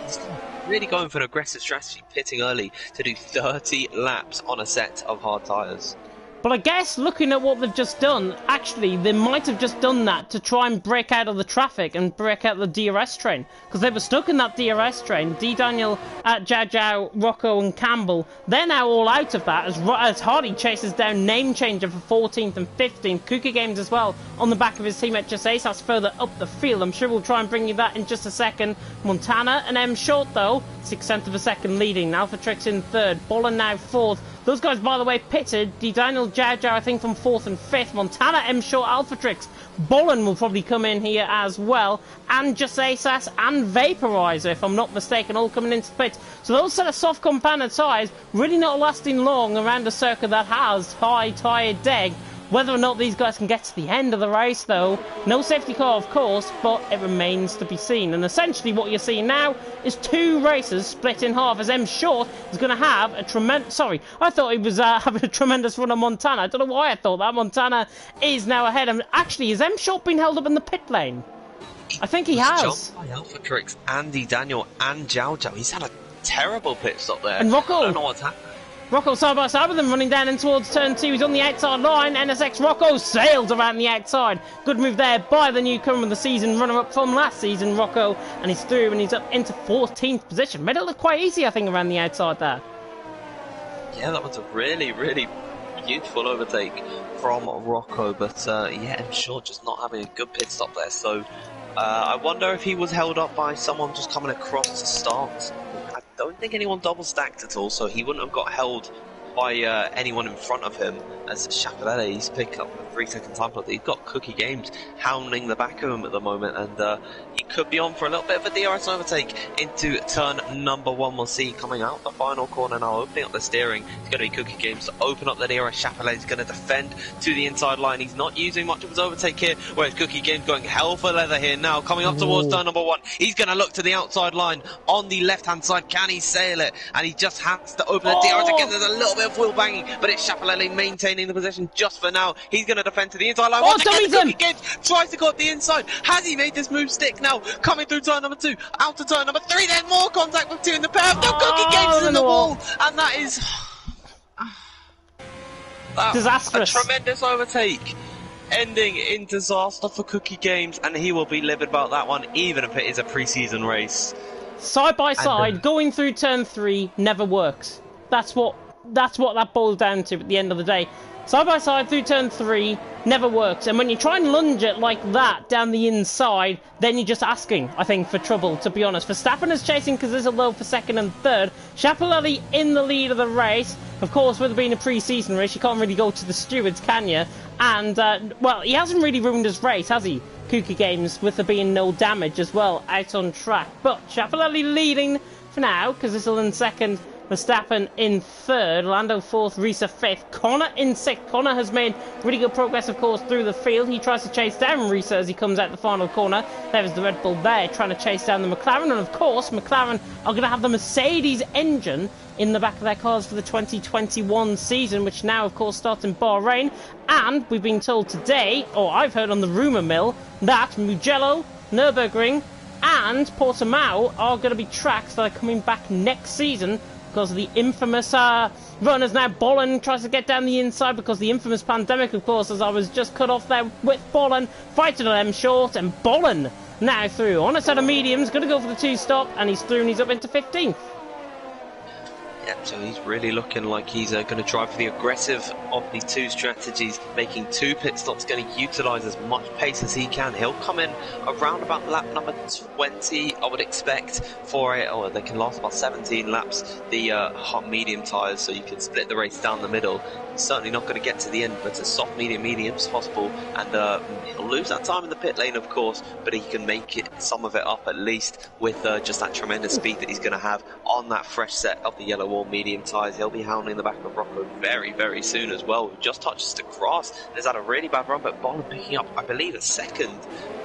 he's really going for an aggressive strategy, pitting early to do 30 laps on a set of hard tyres. But I guess, looking at what they've just done, actually, they might have just done that to try and break out of the traffic and break out the DRS train. Because they were stuck in that DRS train. D. Daniel, Zhao, Rocco and Campbell, they're now all out of that as Hardy chases down Name Changer for 14th and 15th. Kuka Games as well on the back of his teammate Just Ace. That's further up the field. I'm sure we'll try and bring you that in just a second. Montana and M Short, though, 6/10 of a second leading. AlphaTrix in third. Bolin now fourth. Those guys, by the way, pitted. D. Daniel, Zhao, I think, from 4th and 5th. Montana, M Short, AlphaTrix. Bolin will probably come in here as well. And Just Asas and Vaporizer, if I'm not mistaken, all coming into the pit. So those set of soft compounded tyres really not lasting long around a circuit that has high tyre deg. Whether or not these guys can get to the end of the race, though, no safety car, of course, but it remains to be seen. And essentially what you're seeing now is two races split in half, as M Short is going to have a tremendous... Sorry, I thought he was having a tremendous run on Montana. I don't know why I thought that. Montana is now ahead. And actually, has M Short been held up in the pit lane? I think he has. Jumped by AlphaTrix, Andy Daniel and Zhao. He's had a terrible pit stop there. And Rocco. I don't know what's happened. Rocco side by side with them, running down in towards turn 2. He's on the outside line. NSX Rocco sails around the outside. Good move there by the newcomer of the season, runner-up from last season, Rocco. And he's through and he's up into 14th position. Made it look quite easy, I think, around the outside there. Yeah, that was a really, really beautiful overtake from Rocco. But yeah, I'm sure just not having a good pit stop there. So I wonder if he was held up by someone just coming across to start. I don't think anyone double stacked at all, so he wouldn't have got held by anyone in front of him, as Chapelletti's picked up a 3-second time penalty. He's got Cookie Games hounding the back of him at the moment, and he could be on for a little bit of a DRS overtake into turn number 1. We'll see coming out the final corner now, opening up the steering. It's going to be Cookie Games to open up the DRS. Chapelletti's going to defend to the inside line. He's not using much of his overtake here, whereas Cookie Games going hell for leather here now, coming up towards turn number 1. He's going to look to the outside line on the left-hand side. Can he sail it? And he just has to open the DRS again. There's a little bit of wheel banging, but it's Chapelletti maintaining the position just for now. He's going to defend to the inside line. Once again, Cookie Games tries to go up the inside. Has he made this move stick now? Coming through turn number 2, out to turn number 3. There's more contact with 2 in the pair. No, Cookie Games is in the wall, and that is disastrous. A tremendous overtake, ending in disaster for Cookie Games, and he will be livid about that one, even if it is a pre-season race. Side by side, going through turn 3 never works. That's what that boils down to at the end of the day. Side by side through turn 3 never works, and when you try and lunge it like that down the inside, then you're just asking, I think, for trouble, to be honest. Verstappen is chasing Gazizel low for 2nd and 3rd. Chapelletti in the lead of the race. Of course, with it being a pre-season race, you can't really go to the stewards, can you? And, well, he hasn't really ruined his race, has he? Kuka Games, with there being no damage as well out on track. But Chapelletti leading for now, Gazizel in 2nd, Verstappen in third, Lando fourth, Risa fifth, Connor in sixth. Connor has made really good progress, of course, through the field. He tries to chase down Risa as he comes out the final corner. There's the Red Bull there, trying to chase down the McLaren. And, of course, McLaren are going to have the Mercedes engine in the back of their cars for the 2021 season, which now, of course, starts in Bahrain. And we've been told today, or I've heard on the rumour mill, that Mugello, Nürburgring and Portimao are going to be tracks that are coming back next season because of the infamous runners. Now Bolin tries to get down the inside because the infamous pandemic, of course, as I was just cut off there with Bolin, fighting them short, and Bolin now through on a set of mediums, going to go for the two-stop, and he's through and he's up into 15th. Yeah, so he's really looking like he's going to drive for the aggressive of the two strategies, making two pit stops, going to utilise as much pace as he can. He'll come in around about lap number 20, I would expect, for it. Oh, they can last about 17 laps, the hot medium tyres, so you can split the race down the middle. He's certainly not going to get to the end, but a soft medium is possible, and he'll lose that time in the pit lane, of course, but he can make it some of it up at least with just that tremendous speed that he's going to have on that fresh set of the yellow wall medium tyres. He'll be hounding the back of Rocco very, very soon as well. Just touches the grass. There's had a really bad run, but Bolin picking up, I believe, a second.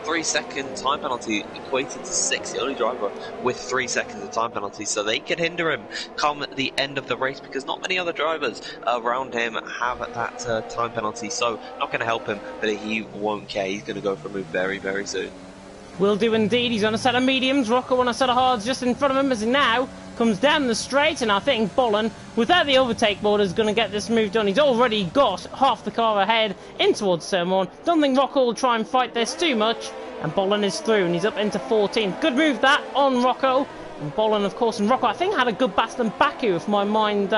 3-second time penalty equated to 6. The only driver with 3 seconds of time penalty, so they can hinder him come the end of the race because not many other drivers around him have that time penalty, so not going to help him, but he won't care. He's going to go for a move very, very soon. Will do indeed. He's on a set of mediums. Rocco on a set of hards just in front of him as he now comes down the straight, and I think Bolin, without the overtake board, is going to get this move done. He's already got half the car ahead in towards turn 1. Don't think Rocco will try and fight this too much, and Bolin is through and he's up into 14th. Good move that on Rocco. And Bolin, of course, and Rocco, I think, had a good battle in Baku, if my mind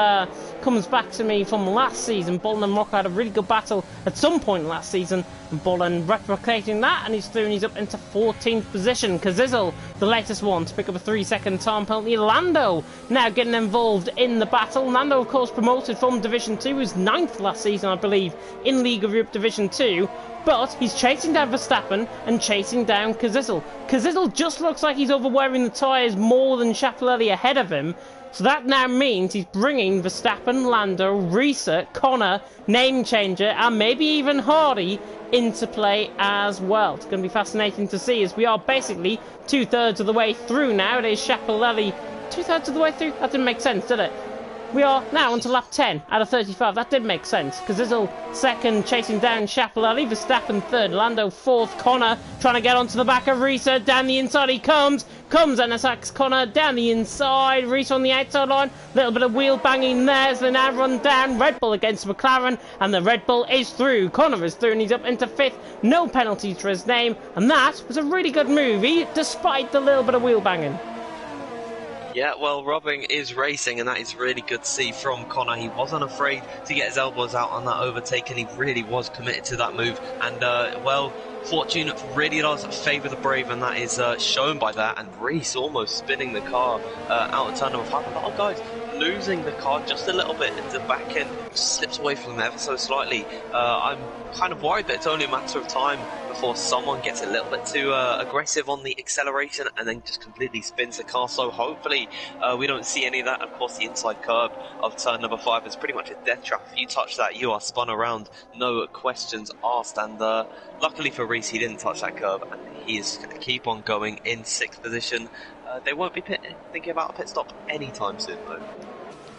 comes back to me from last season. Bolin and Rocco had a really good battle at some point last season, and Bolin replicating that, and he's through and he's up into 14th position. Kazizel, the latest one, to pick up a 3-second time penalty. Lando now getting involved in the battle. Lando, of course, promoted from Division 2, was 9th last season, I believe, in League of Europe Division 2. But he's chasing down Verstappen and chasing down Kazizel. Kazizel just looks like he's overwearing the tyres more than Schiaparelli ahead of him. So that now means he's bringing Verstappen, Lando, Risa, Connor, Name Changer, and maybe even Hardy into play as well. It's going to be fascinating to see as we are basically 2/3 of the way through now. It is Schiaparelli 2/3 of the way through? That didn't make sense, did it? We are now on to lap 10 out of 35. That did make sense. Kazizel second, chasing down Schiaparelli. Verstappen third. Lando fourth. Connor trying to get onto the back of Risa. Down the inside he comes and attacks Connor down the inside. Risa on the outside line. Little bit of wheel banging there as they now run down. Red Bull against McLaren, and the Red Bull is through. Connor is through and he's up into 5th. No penalties for his name, and that was a really good move, despite the little bit of wheel banging. Yeah, well, Robbing is racing, and that is really good to see from Connor. He wasn't afraid to get his elbows out on that overtake, and he really was committed to that move. And, well, fortune really does favour the brave, and that is shown by that. And Reese almost spinning the car out of turn number 5. A lot of guys losing the car just a little bit into the back end, slips away from them ever so slightly. I'm kind of worried that it's only a matter of time before someone gets a little bit too aggressive on the acceleration and then just completely spins the car. So hopefully we don't see any of that. Of course, the inside curb of turn number 5 is pretty much a death trap. If you touch that, you are spun around, no questions asked. And luckily for Reese, he didn't touch that curb, and he is going to keep on going in 6th position. They won't be thinking about a pit stop anytime soon, though.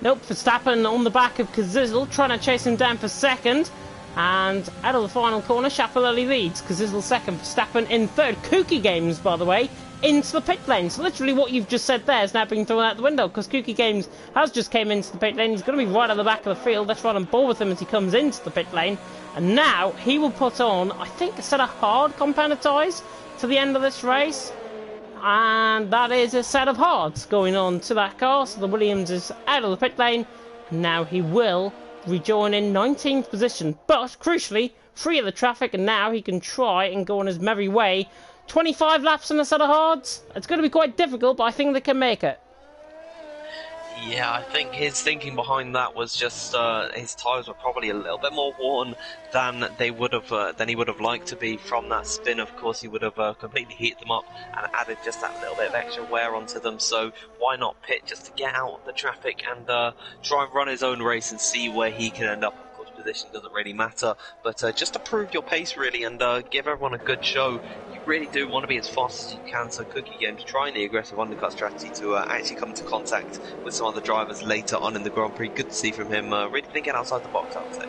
Nope, Verstappen on the back of Kazizel, trying to chase him down for 2nd. And out of the final corner, Schiaparelli leads. Kazizel 2nd, Verstappen in 3rd. Kooky Games, by the way, into the pit lane. So literally what you've just said there is now being thrown out the window, because Kooky Games has just came into the pit lane. He's going to be right at the back of the field. Let's run on board with him as he comes into the pit lane. And now he will put on, I think, a set of hard compounded tyres to the end of this race. And that is a set of hards going on to that car. So the Williams is out of the pit lane. And now he will rejoin in 19th position. But, crucially, free of the traffic. And now he can try and go on his merry way. 25 laps on a set of hards. It's going to be quite difficult, but I think they can make it. Yeah, I think his thinking behind that was just his tyres were probably a little bit more worn than they would have than he would have liked to be from that spin. Of course, he would have completely heated them up and added just that little bit of extra wear onto them. So why not pit just to get out of the traffic and try and run his own race and see where he can end up. Of course, position doesn't really matter, but just to prove your pace really and give everyone a good show. Really do want to be as fast as you can, so Cookie Games trying the aggressive undercut strategy to actually come into contact with some other drivers later on in the Grand Prix. Good to see from him, really thinking outside the box, I would say.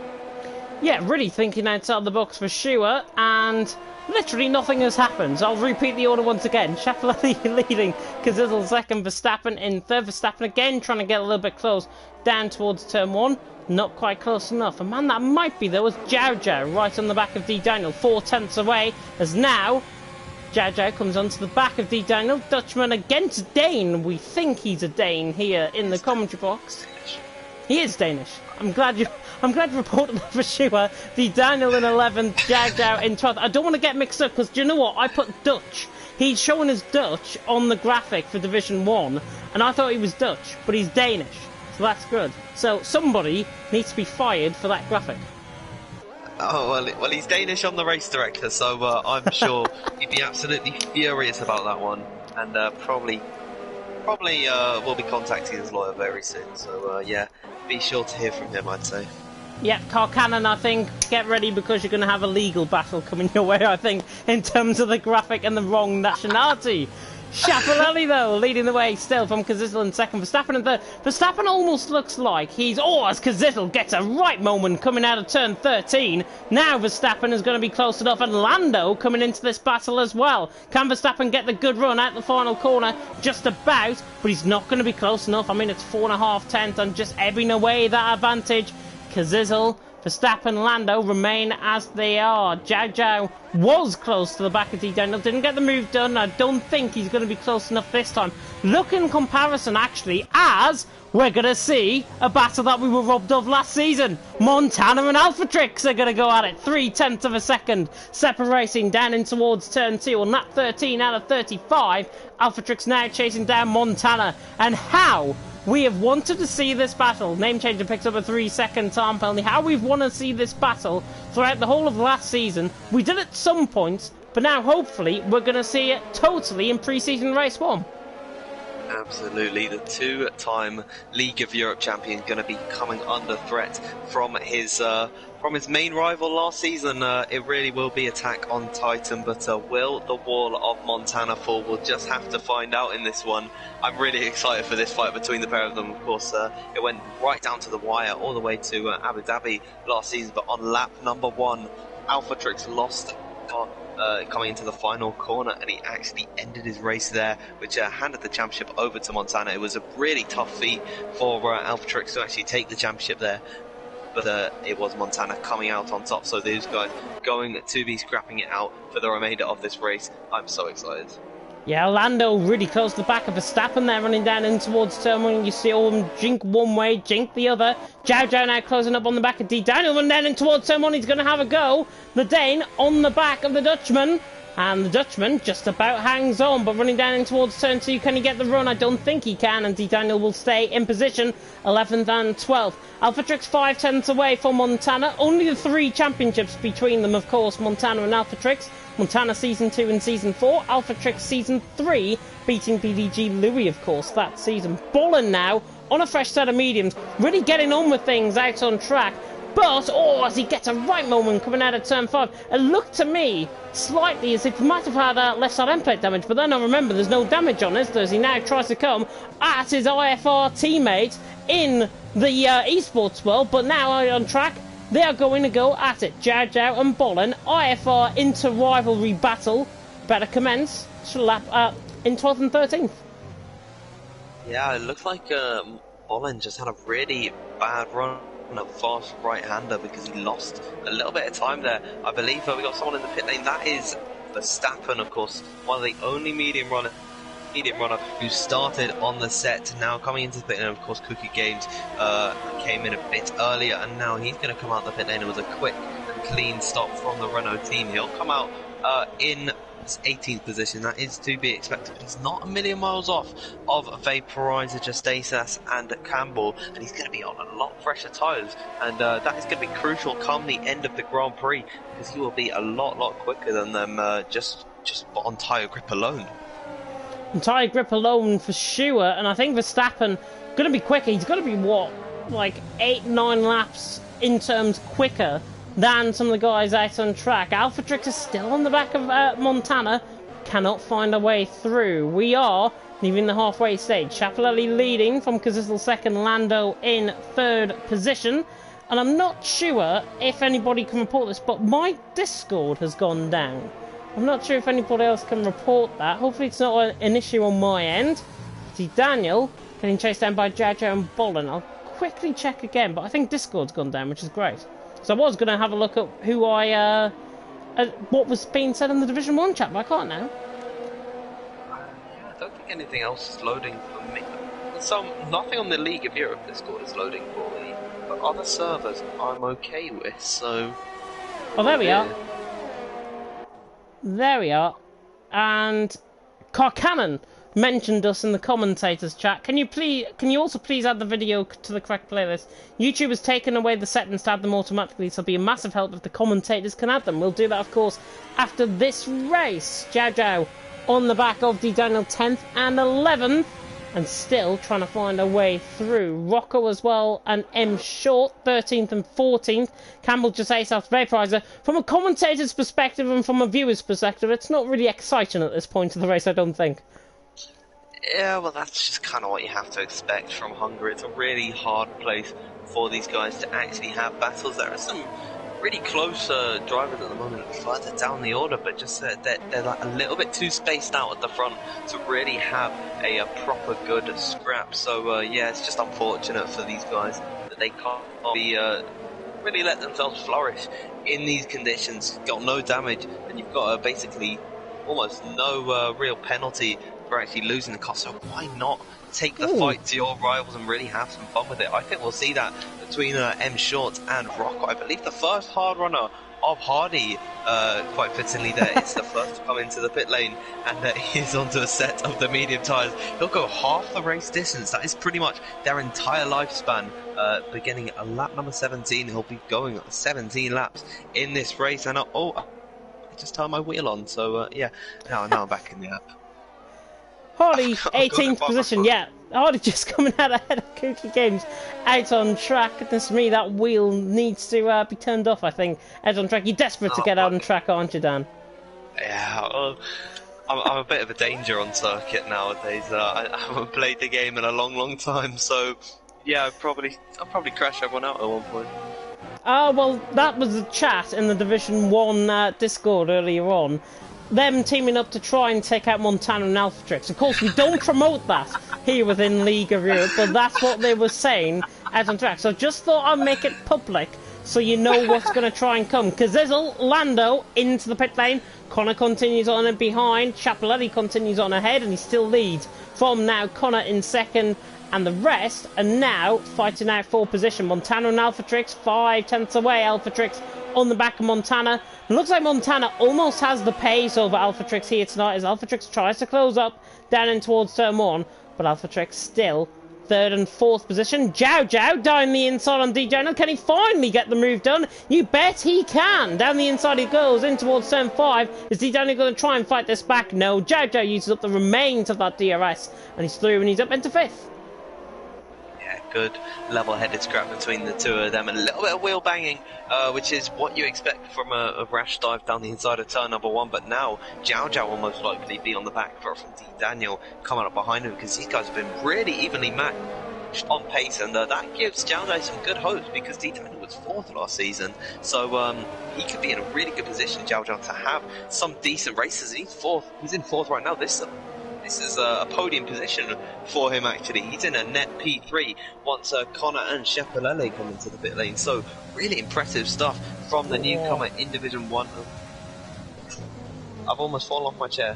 Yeah, really thinking outside the box for sure, and literally nothing has happened. I'll repeat the order once again. Schiaparelli leading, Kazizel second, Verstappen in third. Verstappen again trying to get a little bit close down towards turn one. Not quite close enough. A man that might be, though, is Zhao Zhao right on the back of D. Daniel, 4 tenths away, as now Zhao Zhao comes onto the back of D. Daniel. Dutchman against Dane. We think he's a Dane here in the commentary box. He is Danish. I'm glad you reported that for sure. D. Daniel in 11th, Zhao Zhao in 12th. I don't want to get mixed up because do you know what? I put Dutch. He's showing as Dutch on the graphic for Division 1, and I thought he was Dutch, but he's Danish. So that's good. So somebody needs to be fired for that graphic. Oh, well, he's Danish on the race director, so I'm sure he'd be absolutely furious about that one, and probably will be contacting his lawyer very soon. So, yeah, be sure to hear from him, I'd say. Yep, Car Cannon, I think, get ready because you're going to have a legal battle coming your way, I think, in terms of the graphic and the wrong nationality. Schiaparelli, though, leading the way still from Kazizel in second. Verstappen in third. Verstappen almost looks like he's... Oh, as Kazizel gets a right moment coming out of turn 13. Now Verstappen is going to be close enough. And Lando coming into this battle as well. Can Verstappen get the good run out the final corner? Just about, but he's not going to be close enough. I mean, it's 4.5 tenths and just ebbing away that advantage. Kazizel, Verstappen, Lando remain as they are. Zhao Zhao was close to the back of D. Daniel, didn't get the move done. I don't think he's going to be close enough this time. Look in comparison, actually, as we're going to see a battle that we were robbed of last season. Montana and Alphatrix are going to go at it. 3 tenths of a second separating down in towards turn 2 on lap 13 out of 35. Alphatrix now chasing down Montana. And how we have wanted to see this battle. Name changer picks up a 3-second time penalty. How we've wanted to see this battle throughout the whole of last season. We did at some points, but now hopefully we're going to see it totally in pre-season race 1. Absolutely, the 2-time League of Europe champion going to be coming under threat from his main rival last season. It really will be attack on Titan, but will the wall of Montana fall? We'll just have to find out in this one. I'm really excited for this fight between the pair of them. Of course, it went right down to the wire all the way to Abu Dhabi last season, but on lap number 1, Alphatrix lost coming into the final corner, and he actually ended his race there, which handed the championship over to Montana. It was a really tough feat for Alphatrix to actually take the championship there, but it was Montana coming out on top, so these guys going to be scrapping it out for the remainder of this race. I'm so excited. Yeah, Lando really close to the back of Verstappen there, running down in towards turn 1. You see him jink one way, jink the other. Zhao Zhao now closing up on the back of D. Daniel, and then in towards turn 1, he's going to have a go. The Dane on the back of the Dutchman, and the Dutchman just about hangs on, but running down in towards turn 2, can he get the run? I don't think he can, and D. Daniel will stay in position, 11th and 12th. Alphatrix 5 tenths away from Montana. Only the 3 championships between them, of course, Montana and Alphatrix. Montana Season 2 and Season 4, Alphatrix Season 3, beating BDG Louis, of course, that season. Bolin now, on a fresh set of mediums, really getting on with things out on track. But, as he gets a right moment coming out of turn 5, it looked to me slightly as if he might have had left side end plate damage, but then I remember there's no damage on it, as he now tries to come at his IFR teammate in the esports world, but now on track, they are going to go at it. Zhao Zhao and Bolin, IFR inter-rivalry battle, better commence lap in 12th and 13th. Yeah, it looks like Bolin just had a really bad run. A fast right-hander because he lost a little bit of time there. I believe we got someone in the pit lane. That is Verstappen, of course, one of the only medium runner who started on the set. Now coming into the pit lane, of course, Cookie Games came in a bit earlier, and now he's going to come out the pit lane. It was a quick and clean stop from the Renault team. He'll come out in It's 18th position. That is to be expected, but he's not a million miles off of Vaporizer, Justasas, and Campbell, and he's going to be on a lot fresher tyres, and that is going to be crucial come the end of the Grand Prix, because he will be a lot quicker than them just on tyre grip alone. And tyre grip alone for sure, and I think Verstappen going to be quicker. He's going to be, what, like 8-9 laps in terms quicker than some of the guys out on track. AlphaTrix is still on the back of Montana, cannot find a way through. We are leaving the halfway stage. Chapelelli leading from Kazistel second, Lando in third position. And I'm not sure if anybody can report this, but my Discord has gone down. I'm not sure if anybody else can report that. Hopefully it's not an issue on my end. See Daniel getting chased down by Jojo and Bolin. I'll quickly check again, but I think Discord's gone down, which is great. So I was going to have a look at who what was being said in the Division 1 chat, but I can't now. I don't think anything else is loading for me. Nothing on the League of Europe Discord is loading for me, but other servers I'm okay with, so... Oh, there we are. There we are. And Carcannon mentioned us in the commentators chat. Can you also please add the video to the correct playlist? YouTube has taken away the settings to add them automatically, so it'll be a massive help if the commentators can add them. We'll do that, of course, after this race. Jow Jow on the back of D Daniel 10th and 11th, and still trying to find a way through. Rocco as well, and M Short 13th and 14th. Campbell just ace after Vaporizer. From a commentator's perspective and from a viewer's perspective, it's not really exciting at this point of the race, I don't think. Yeah, well, that's just kind of what you have to expect from Hungary. It's a really hard place for these guys to actually have battles. There are some really close drivers at the moment further down the order, but just they're like a little bit too spaced out at the front to really have a proper good scrap. So, yeah, it's just unfortunate for these guys that they can't be really let themselves flourish in these conditions. You've got no damage, and you've got basically almost no real penalty for actually losing the car, so why not take the fight to your rivals and really have some fun with it? I think we'll see that between M Short and Rocco. I believe the first hard runner of Hardy, quite fittingly there, is the first to come into the pit lane, and he's onto a set of the medium tyres. He'll go half the race distance. That is pretty much their entire lifespan. Beginning at lap number 17, he'll be going 17 laps in this race, and I just turned my wheel on, so yeah, now I'm back in the app. Hardy, 18th position, yeah. Hardy just coming out ahead of Cookie Games out on track. Goodness me, that wheel needs to be turned off, I think. Out on track. You're desperate to get out on track, aren't you, Dan? Yeah, well, I'm a bit of a danger on circuit nowadays. I haven't played the game in a long time, so yeah, I'll probably crash everyone out at one point. Well, that was the chat in the Division 1 Discord earlier on. Them teaming up to try and take out Montana and AlphaTrix. Of course, we don't promote that here within League of Europe, but that's what they were saying out on track. So just thought I'd make it public so you know what's going to try and come. Kazizel, Lando into the pit lane. Connor continues on and behind. Chapelelli continues on ahead, and he still leads from now. Connor in second, and the rest are now fighting out for position. Montana and AlphaTrix 5/10 away. AlphaTrix on the back of Montana. It looks like Montana almost has the pace over AlphaTrix here tonight as AlphaTrix tries to close up down in towards turn 1, but AlphaTrix still third and fourth position. Jow Jow down the inside on DJ. Can he finally get the move done? You bet he can. Down the inside he goes in towards turn 5. Is DJ going to try and fight this back? No. Jow Jow uses up the remains of that DRS, and he's through and he's up into 5th. Good level-headed scrap between the two of them, and a little bit of wheel banging, which is what you expect from a rash dive down the inside of turn number 1. But now Jow Jow will most likely be on the back foot from D Daniel coming up behind him, because these guys have been really evenly matched on pace, and that gives Jow Jow some good hopes, because D Daniel was 4th last season, so he could be in a really good position, Jow Jow, to have some decent races. He's 4th. He's in 4th right now. This is a podium position for him, actually. He's in a net P3 once Connor and Chapelelli come into the pit lane. So, really impressive stuff from the newcomer in Division 1. I've almost fallen off my chair.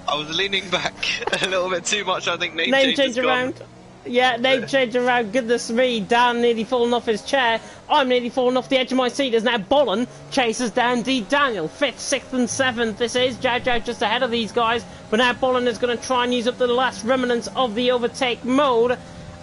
I was leaning back a little bit too much, I think. Name change around. Yeah, name change around. Goodness me, Dan nearly fallen off his chair. I'm nearly fallen off the edge of my seat as now Bollen chases down D. Daniel. 5th, 6th and 7th this is. Jow Jow just ahead of these guys. But now Bollen is going to try and use up the last remnants of the overtake mode.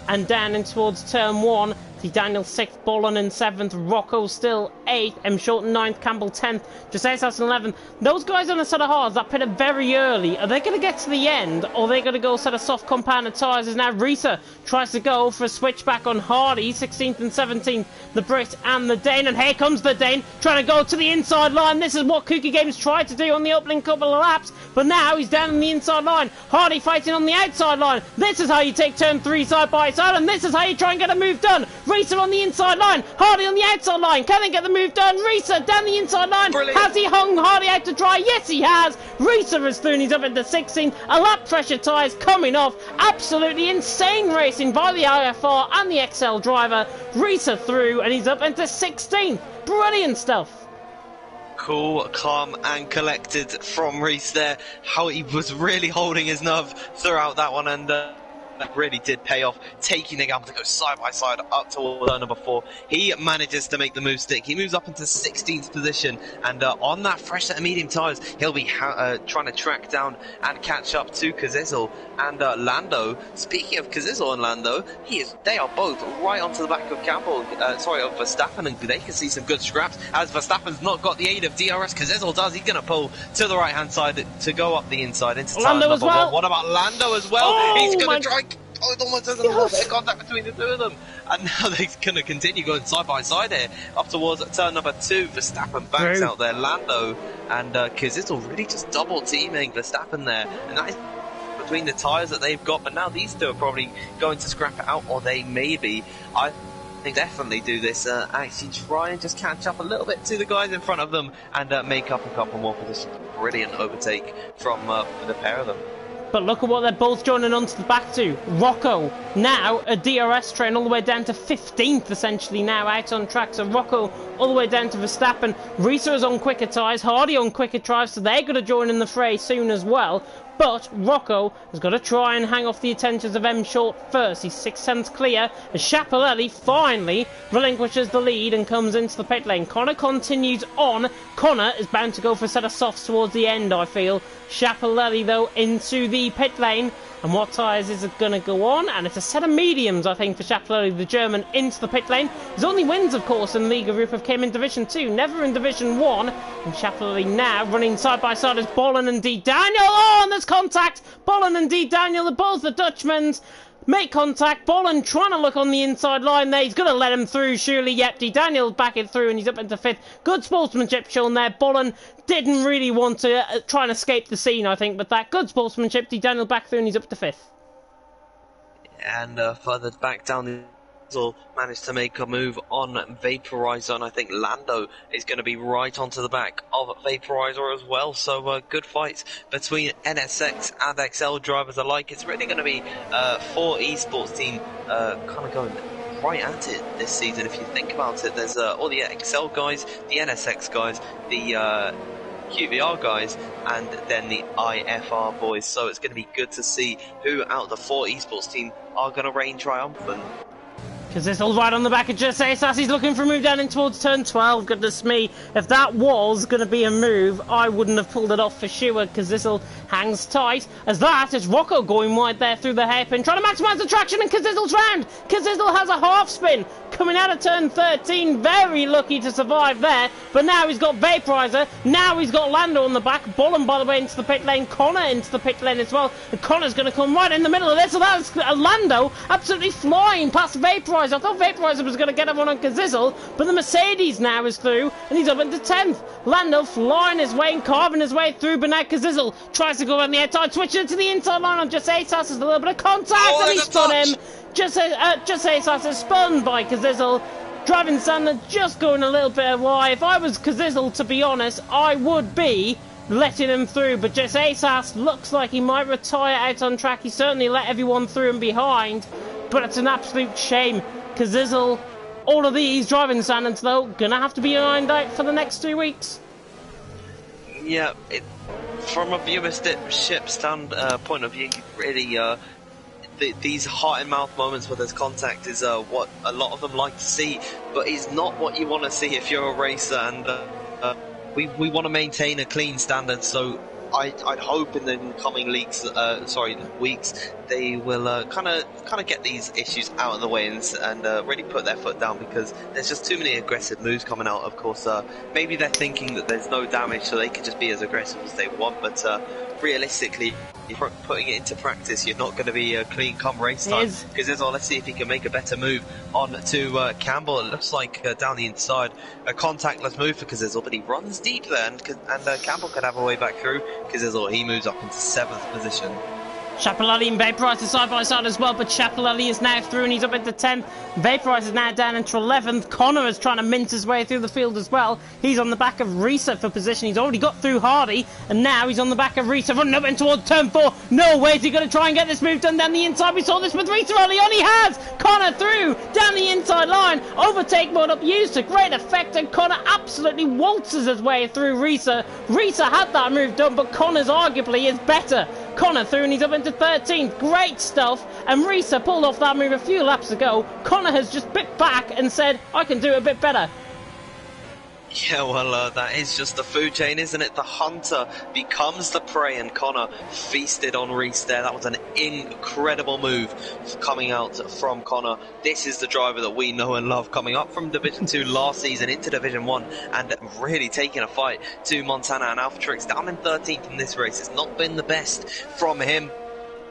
And down in towards turn 1. D. Daniel 6th, Bollen in 7th, Rocco still 8th, M. Short 9th, Campbell 10th, Josias in 11th. Those guys on a set of hards that pitted very early, are they going to get to the end, or are they going to go set of soft compounded tyres? As now Risa tries to go for a switchback on Hardy, 16th and 17th, the Brit and the Dane, and here comes the Dane, trying to go to the inside line. This is what Kooky Games tried to do on the opening couple of laps, but now he's down on the inside line. Hardy fighting on the outside line. This is how you take turn 3 side by side, and this is how you try and get a move done. Risa on the inside line, Hardy on the outside line. Can they get the move done? Risa down the inside line. Brilliant. Has he hung Hardy out to dry? Yes, he has. Risa is through and he's up into 16th. A lap pressure tyres coming off. Absolutely insane racing by the IFR and the XL driver. Risa through and he's up into 16th. Brilliant stuff. Cool, calm and collected from Reese there. How he was really holding his nerve throughout that one, and that really did pay off, taking the gamble to go side by side up towards turn number 4. He manages to make the move stick. He moves up into 16th position, and on that fresh set of medium tyres, he'll be trying to track down and catch up to Kazizel and Lando. Speaking of Kazizel and Lando, they are both right onto the back of of Verstappen, and they can see some good scraps as Verstappen's not got the aid of DRS. Kazizel does. He's going to pull to the right hand side to go up the inside into turn Lando number as well. 1. What about Lando as well? Oh, he's going to try. Oh, it almost doesn't have a bit of contact between the two of them. And now they're going to continue going side by side here. Up towards turn number 2, Verstappen backs out there. Lando and Kazizel really just double teaming Verstappen there. And that is between the tyres that they've got. But now these two are probably going to scrap it out, or they may be. I think definitely do this. Actually try and just catch up a little bit to the guys in front of them and make up a couple more positions. Brilliant overtake from the pair of them. But look at what they're both joining onto the back to. Rocco, now a DRS train all the way down to 15th, essentially, now out on track. So Rocco all the way down to Verstappen. Risa is on quicker tyres, Hardy on quicker drives, so they're going to join in the fray soon as well. But Rocco has got to try and hang off the attentions of M. Short first. He's 6 tenths clear as Schiaparelli finally relinquishes the lead and comes into the pit lane. Connor continues on. Connor is bound to go for a set of softs towards the end, I feel. Schiaparelli, though, into the pit lane. And what tyres is it going to go on? And it's a set of mediums, I think, for Schiaparelli, the German, into the pit lane. His only wins, of course, in Liga Group have came in Division 2, never in Division 1. And Schiaparelli now running side by side as Bollen and D. Daniel. Oh, and there's contact. Bollen and D. Daniel are both the Dutchmen's. Make contact. Bollen trying to look on the inside line there. He's going to let him through, surely. Yep, D. Daniel back it through and he's up into 5th. Good sportsmanship shown there. Bollen didn't really want to try and escape the scene, I think, but that good sportsmanship. D. Daniel back through and he's up to 5th. And further back down the managed to make a move on Vaporizer, and I think Lando is going to be right onto the back of Vaporizer as well. So good fights between NSX and XL drivers alike. It's really going to be 4 esports team kind of going right at it this season. If you think about it, there's all the XL guys, the NSX guys, the QVR guys, and then the IFR boys. So it's going to be good to see who out of the 4 esports team are going to reign triumphant. Because this all right on the back of Jesse Sassy's looking for a move down in towards turn 12. Goodness me, if that was going to be a move, I wouldn't have pulled it off for sure, because Kazizel hangs tight. As that is Rocco going wide there through the hairpin, trying to maximise the traction, and Kazizel's round. Kazizel has a half spin coming out of turn 13. Very lucky to survive there, but now he's got Vaporizer. Now he's got Lando on the back. Bollen, by the way, into the pit lane. Connor into the pit lane as well. And Connor's going to come right in the middle of this. So that's Lando absolutely flying past Vaporizer. I thought Vaporizer was going to get everyone on Kazizel, but the Mercedes now is through, and he's up into 10th. Lando flying his way and carving his way through, but now Kazizel tries to go around the outside, switching to the inside line on Jesse Sass. There's a little bit of contact, and he spun him. Jesse Sass is spun by Kazizel. Driving standard just going a little bit wide. If I was Kazizel, to be honest, I would be letting him through, but Jesse Sass looks like he might retire out on track. He certainly let everyone through and behind, but it's an absolute shame. Kazizel, all of these driving standards, though, gonna have to be ironed out for the next 2 weeks. Yeah, from a viewership stand point of view, really, these heart and mouth moments where there's contact is what a lot of them like to see, but it's not what you want to see if you're a racer, and we want to maintain a clean standard. So I'd hope in the coming weeks they will kind of get these issues out of the way and really put their foot down, because there's just too many aggressive moves coming out. Of course, maybe they're thinking that there's no damage, so they can just be as aggressive as they want, but realistically, putting it into practice, you're not going to be clean come race time. Because let's see if he can make a better move on to Campbell. It looks like down the inside, a contactless move for Kazizel, but he runs deep there, and Campbell could have a way back through. Kazizel, he moves up into 7th position. Chapelelli and Vaporizer side by side as well, but Chapelelli is now through and he's up into 10th. Vaporizer is now down into 11th. Connor is trying to mince his way through the field as well. He's on the back of Risa for position. He's already got through Hardy, and now he's on the back of Risa, running up in towards turn 4. No way is he going to try and get this move done down the inside. We saw this with Risa early on. He has! Connor through, down the inside line. Overtake mode up used to great effect, and Connor absolutely waltzes his way through Risa. Risa had that move done, but Connor's arguably is better. Connor through and he's up into 13th. Great stuff. And Risa pulled off that move a few laps ago. Connor has just bit back and said, I can do it a bit better. Yeah, well, that is just the food chain, isn't it? The hunter becomes the prey, and Connor feasted on Reese there. That was an incredible move coming out from Connor. This is the driver that we know and love, coming up from Division 2 last season into Division 1 and really taking a fight to Montana and Alphatrix. Down in 13th in this race. It's not been the best from him.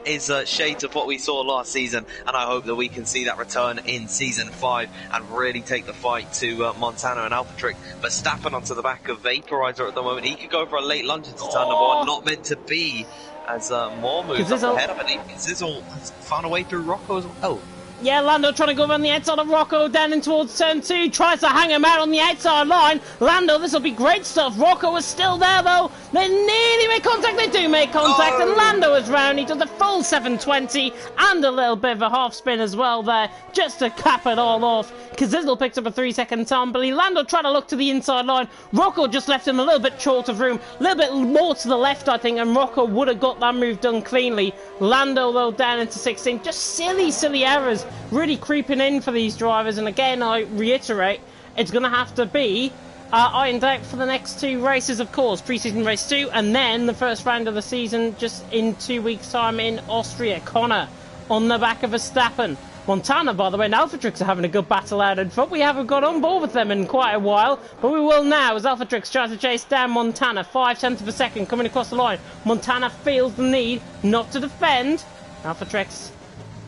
Is shades of what we saw last season, and I hope that we can see that return in Season 5 and really take the fight to Montana and Alphatrix. But Stappen onto the back of Vaporizer at the moment. He could go for a late lunge into turn number 1, not meant to be, as more moves up ahead of it. Zizzle has found a way through Rocco as well. Yeah, Lando trying to go around the outside of Rocco, down in towards turn 2, tries to hang him out on the outside line. Lando, this will be great stuff. Rocco is still there though. They nearly make contact, they do make contact, and Lando is round. He does a full 720 and a little bit of a half spin as well there, just to cap it all off. Kazizel picks up a 3-second tumble. Lando trying to look to the inside line. Rocco just left him a little bit short of room, a little bit more to the left, I think, and Rocco would have got that move done cleanly. Lando, though, down into 16th. Just silly errors really creeping in for these drivers, and again, I reiterate, it's going to have to be ironed out for the next 2 races, of course. Pre-season race 2, and then the first round of the season just in 2 weeks' time in Austria. Connor on the back of Verstappen. Montana, by the way, and Alphatrix are having a good battle out in front. We haven't got on board with them in quite a while, but we will now as Alphatrix tries to chase down Montana. 0.5 of a second coming across the line. Montana feels the need not to defend. Alphatrix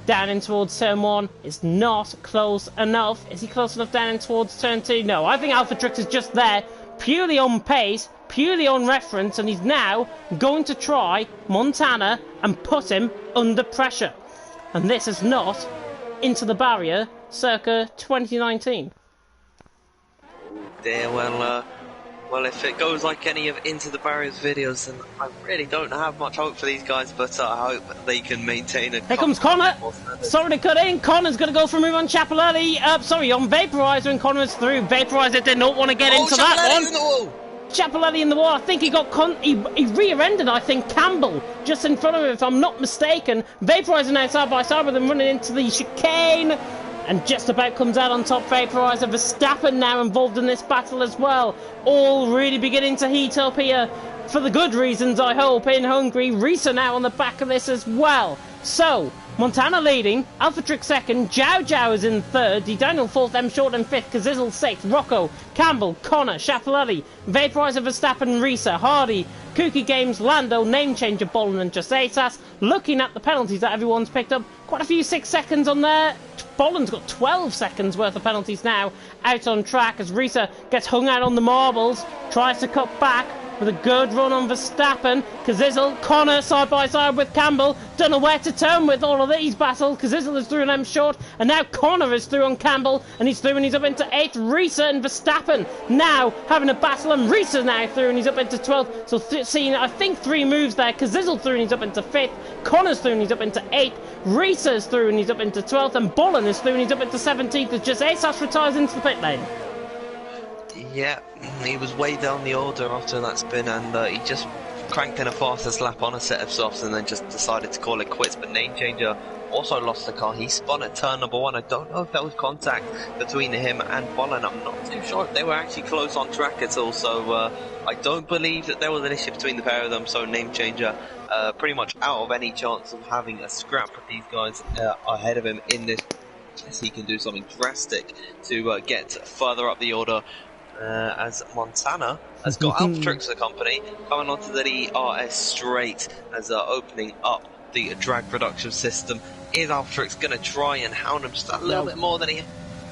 down in towards turn 1 is not close enough. Is he close enough down in towards turn 2? No, I think Alphatrix is just there purely on pace, purely on reference, and he's now going to try Montana and put him under pressure. And this is not into the barrier circa 2019. Yeah, well, if it goes like any of Into the Barriers videos, then I really don't have much hope for these guys, but I hope they can maintain a... Here comes Connor! Sorry to cut in. Connor's going to go for a move on Chapelelli. On Vaporizer, and Connor's through. Vaporizer did not want to get into that one. Chapelelli in the wall. I think he got he rear-ended, I think, Campbell just in front of him, if I'm not mistaken. Vaporizer now side by side with him, running into the chicane, and just about comes out on top. Vaporizer. Verstappen now involved in this battle as well. All really beginning to heat up here for the good reasons, I hope, in Hungary. Risa now on the back of this as well. So, Montana leading, Alphatrix second, Jow is in third, Daniel fourth, M Short in fifth, Kazizel sixth, Rocco, Campbell, Connor, Chapelelli, Vaporizer, Verstappen, Risa, Hardy, Kooky Games, Lando, Name Changer, Bolin and Jasasas. Looking at the penalties that everyone's picked up, quite a few 6 seconds on there. Bolin's got 12 seconds worth of penalties now out on track as Risa gets hung out on the marbles, tries to cut back with a good run on Verstappen. Kazizel, Connor side by side with Campbell. Don't know where to turn with all of these battles. Kazizel is through on M Short, and now Connor is through on Campbell, and he's through and he's up into 8th. Risa and Verstappen now having a battle, and Risa now through and he's up into 12th. So seeing, I think, 3 moves there. Kazizel through and he's up into 5th. Connor's through and he's up into 8th. Risa's through and he's up into 12th, and Bolin is through and he's up into 17th as Jasasas retires into the pit lane. Yeah, he was way down the order after that spin, and he just cranked in a fastest lap on a set of softs and then just decided to call it quits. But Name Changer also lost the car. He spun at turn number 1. I don't know if there was contact between him and Bolin. I'm not too sure if they were actually close on track at all, so I don't believe that there was an issue between the pair of them, so name changer pretty much out of any chance of having a scrap with these guys ahead of him in this. Yes, he can do something drastic to get further up the order. As Montana has got Alphatrix the company coming onto the DRS straight as opening up the drag production system. Is Alphatrix going to try and hound him just a little bit more than he has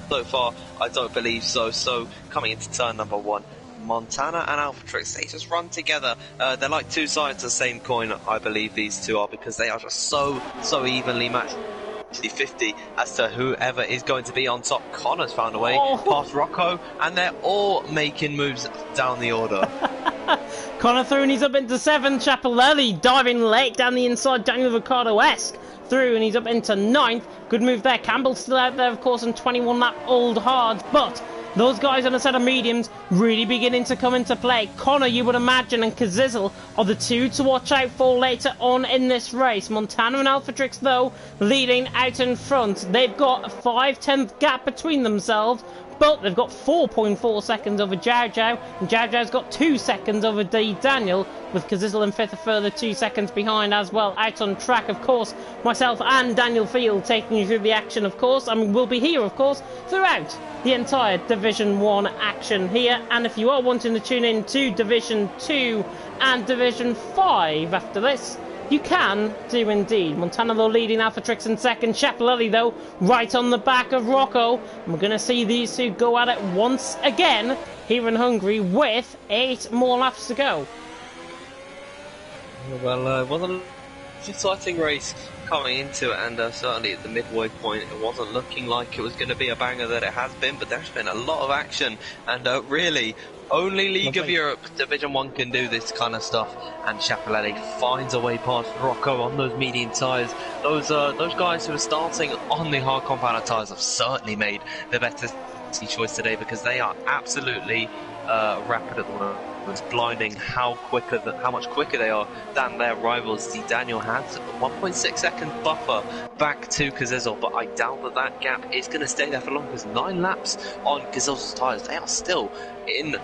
so far? I don't believe so. So coming into turn number 1, Montana and Alphatrix, they just run together. They're like two sides of the same coin, I believe these two are, because they are just so evenly matched. 50-50 as to whoever is going to be on top. Connor's found a way past Rocco, and they're all making moves down the order. Connor through and he's up into 7. Chapelelli diving late down the inside. Daniel Ricciardo-esque through and he's up into 9th. Good move there. Campbell's still out there, of course, on 21 lap old hards, but those guys on a set of mediums really beginning to come into play. Connor, you would imagine, and Kazizel are the two to watch out for later on in this race. Montana and Alphatrix, though, leading out in front. They've got a 5/10 gap between themselves, but they've got 4.4 seconds over Zhao Zhao, and Zhao Zhao's got 2 seconds over D. Daniel, with Kazizel in 5th a further 2 seconds behind as well. Out on track, of course, myself and Daniel Field taking you through the action, of course, and we'll be here, of course, throughout the entire Division 1 action here. And if you are wanting to tune in to Division 2 and Division 5 after this, you can do indeed. Montana, though, leading Alphatrix in 2nd. Chapelelli, though, right on the back of Rocco. And we're going to see these two go at it once again here in Hungary with 8 more laps to go. Well, it wasn't an exciting race coming into it, and certainly at the midway point it wasn't looking like it was going to be a banger that it has been, but there's been a lot of action, and really only League of Europe Division 1 can do this kind of stuff. And Chapelelli finds a way past Rocco on those medium tyres. Those guys who are starting on the hard compound tyres have certainly made the better choice today, because they are absolutely rapid at the moment. It's blinding how much quicker they are than their rivals. D. Daniel has a 1.6 second buffer back to Kazizel, but I doubt that gap is going to stay there for long, because 9 laps on Kazizel's tyres, they are still in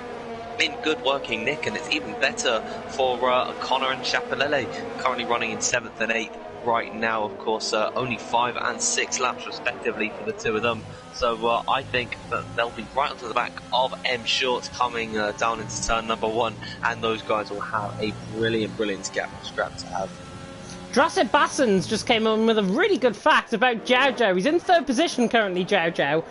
good working nick, and it's even better for Connor and Chapelelli, currently running in 7th and 8th right now, of course. Only 5 and 6 laps respectively for the two of them, so I think that they'll be right onto the back of M Short coming down into turn number 1, and those guys will have a brilliant scrap to have. Drasset Bassens just came on with a really good fact about Zhao Zhao. He's in 3rd position currently, Zhao Zhao.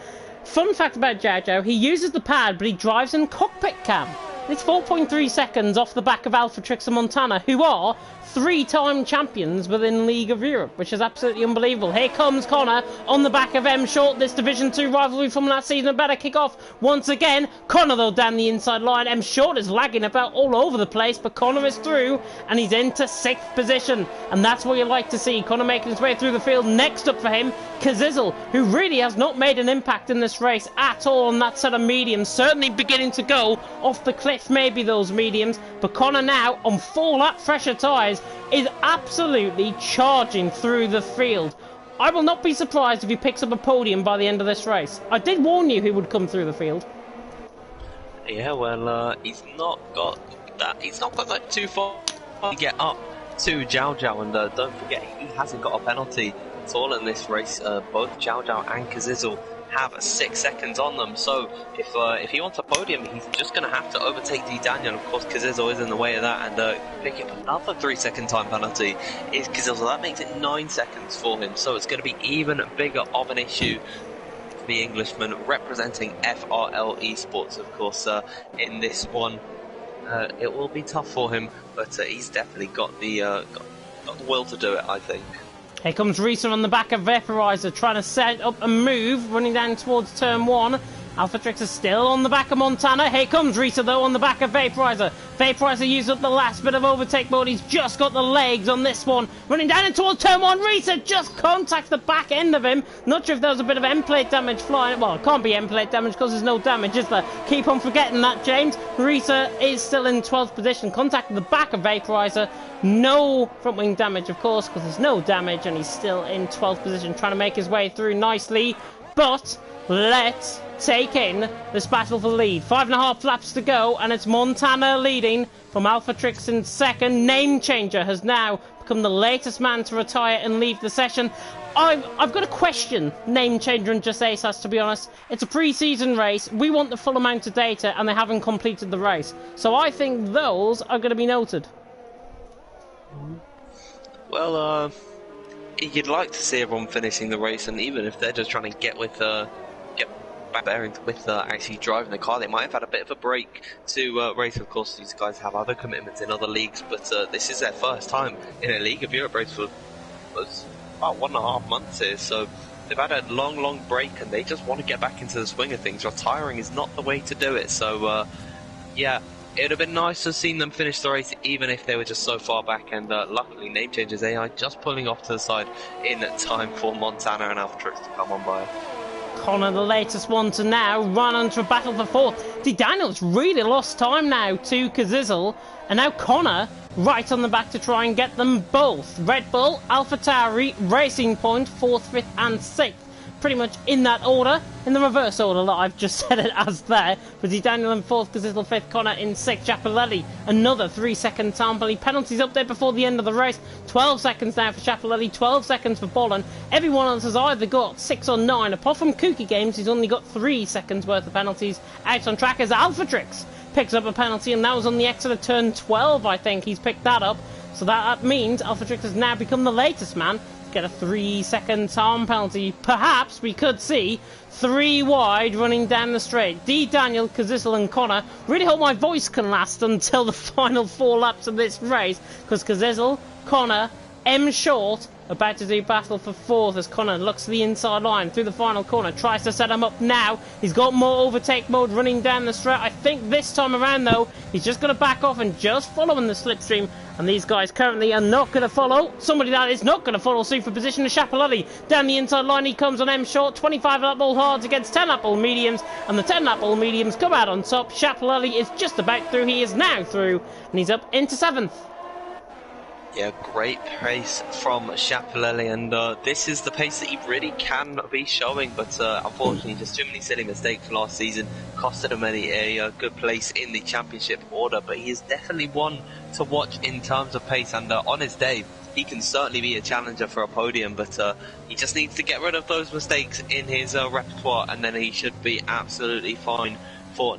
Fun fact about Zhao Zhao, he uses the pad, but he drives in cockpit cam. It's 4.3 seconds off the back of Alphatrix and Montana, who are 3-time champions within League of Europe, which is absolutely unbelievable. Here comes Connor on the back of M Short. This Division 2 rivalry from last season better kick off once again. Connor, though, down the inside line. M Short is lagging about all over the place, but Connor is through, and he's into 6th position. And that's what you like to see. Connor making his way through the field. Next up for him, Kazizel, who really has not made an impact in this race at all on that set of mediums. Certainly beginning to go off the cliff, maybe those mediums. But Connor now, on 4-lap fresher tyres, is absolutely charging through the field. I will not be surprised if he picks up a podium by the end of this race. I did warn you he would come through the field. Yeah, well, he's not got that too far to get up to Zhao Zhao, and don't forget, he hasn't got a penalty at all in this race. Both Zhao Zhao and Kazizel have 6 seconds on them, so if he wants a podium, he's just going to have to overtake D. Daniel. Of course, Kazizel is in the way of that, and picking up another 3-second time penalty is Kazizel, so that makes it 9 seconds for him, so it's going to be even bigger of an issue for the Englishman representing FRL Esports, of course, in this one. It will be tough for him, but he's definitely got the will to do it, I think. Here comes Risa on the back of Vaporizer, trying to set up a move, running down towards turn 1. Alphatrix is still on the back of Montana. Here comes Rita, though, on the back of Vaporizer. Vaporizer used up the last bit of overtake mode. He's just got the legs on this one. Running down into turn 1. Rita just contacts the back end of him. Not sure if there was a bit of end plate damage flying. Well, it can't be end plate damage because there's no damage, is there? Keep on forgetting that, James. Rita is still in 12th position, contacting the back of Vaporizer. No front wing damage, of course, because there's no damage, and he's still in 12th position, trying to make his way through nicely. But let's take in this battle for the lead. 5.5 laps to go, and it's Montana leading from Alphatrix in second. Name Changer has now become the latest man to retire and leave the session. I've got a question, Name Changer and Just Ace has, to be honest. It's a pre-season race. We want the full amount of data, and they haven't completed the race. So I think those are going to be noted. Well, you'd like to see everyone finishing the race, and even if they're just trying to get back bearings with actually driving the car, they might have had a bit of a break to race. Of course, these guys have other commitments in other leagues, but this is their first time in a League of Europe race for about 1.5 months here, so they've had a long break, and they just want to get back into the swing of things. Retiring is not the way to do it, so yeah. It would have been nice to have seen them finish the race, even if they were just so far back, and luckily Name Changer's AI just pulling off to the side in time for Montana and Alphatrix to come on by. Connor, the latest one to now, run onto a battle for fourth. Daniel's really lost time now to Kazizzle, and now Connor right on the back to try and get them both. Red Bull, AlphaTauri, Racing Point, 4th, 5th and 6th. Pretty much in that order, in the reverse order that I've just said it as there. But Daniel in 4th, Kazizzle 5th, Connor in 6th, Ciappellelli. Another 3-second time penalty. Penalties up there before the end of the race. 12 seconds now for Ciappellelli, 12 seconds for Bolin. Everyone else has either got 6 or 9. Apart from Kooky Games, he's only got 3 seconds worth of penalties. Out on track as Alphatrix picks up a penalty, and that was on the exit of turn 12, I think. He's picked that up. So that means Alphatrix has now become the latest man get a 3-second time penalty. Perhaps we could see 3 wide running down the straight. Daniel, Kazizzle and Connor. Really hope my voice can last until the final 4 laps of this race, because Kazizzle, Connor, M Short about to do battle for 4th as Connor looks to the inside line through the final corner, tries to set him up now. He's got more overtake mode running down the straight. I think this time around though he's just going to back off and just follow in the slipstream, and these guys currently are not going to follow. Somebody that is not going to follow suit for position is Ciappellelli. Down the inside line he comes on M Short. 25 lap ball hards against 10 lap ball mediums, and the 10 lap ball mediums come out on top. Ciappellelli is just about through. He is now through, and he's up into 7th. Yeah, great pace from Ciappellelli, and this is the pace that he really can be showing, but unfortunately just too many silly mistakes last season costed him a good place in the championship order. But he is definitely one to watch in terms of pace, and on his day he can certainly be a challenger for a podium, but he just needs to get rid of those mistakes in his repertoire, and then he should be absolutely fine for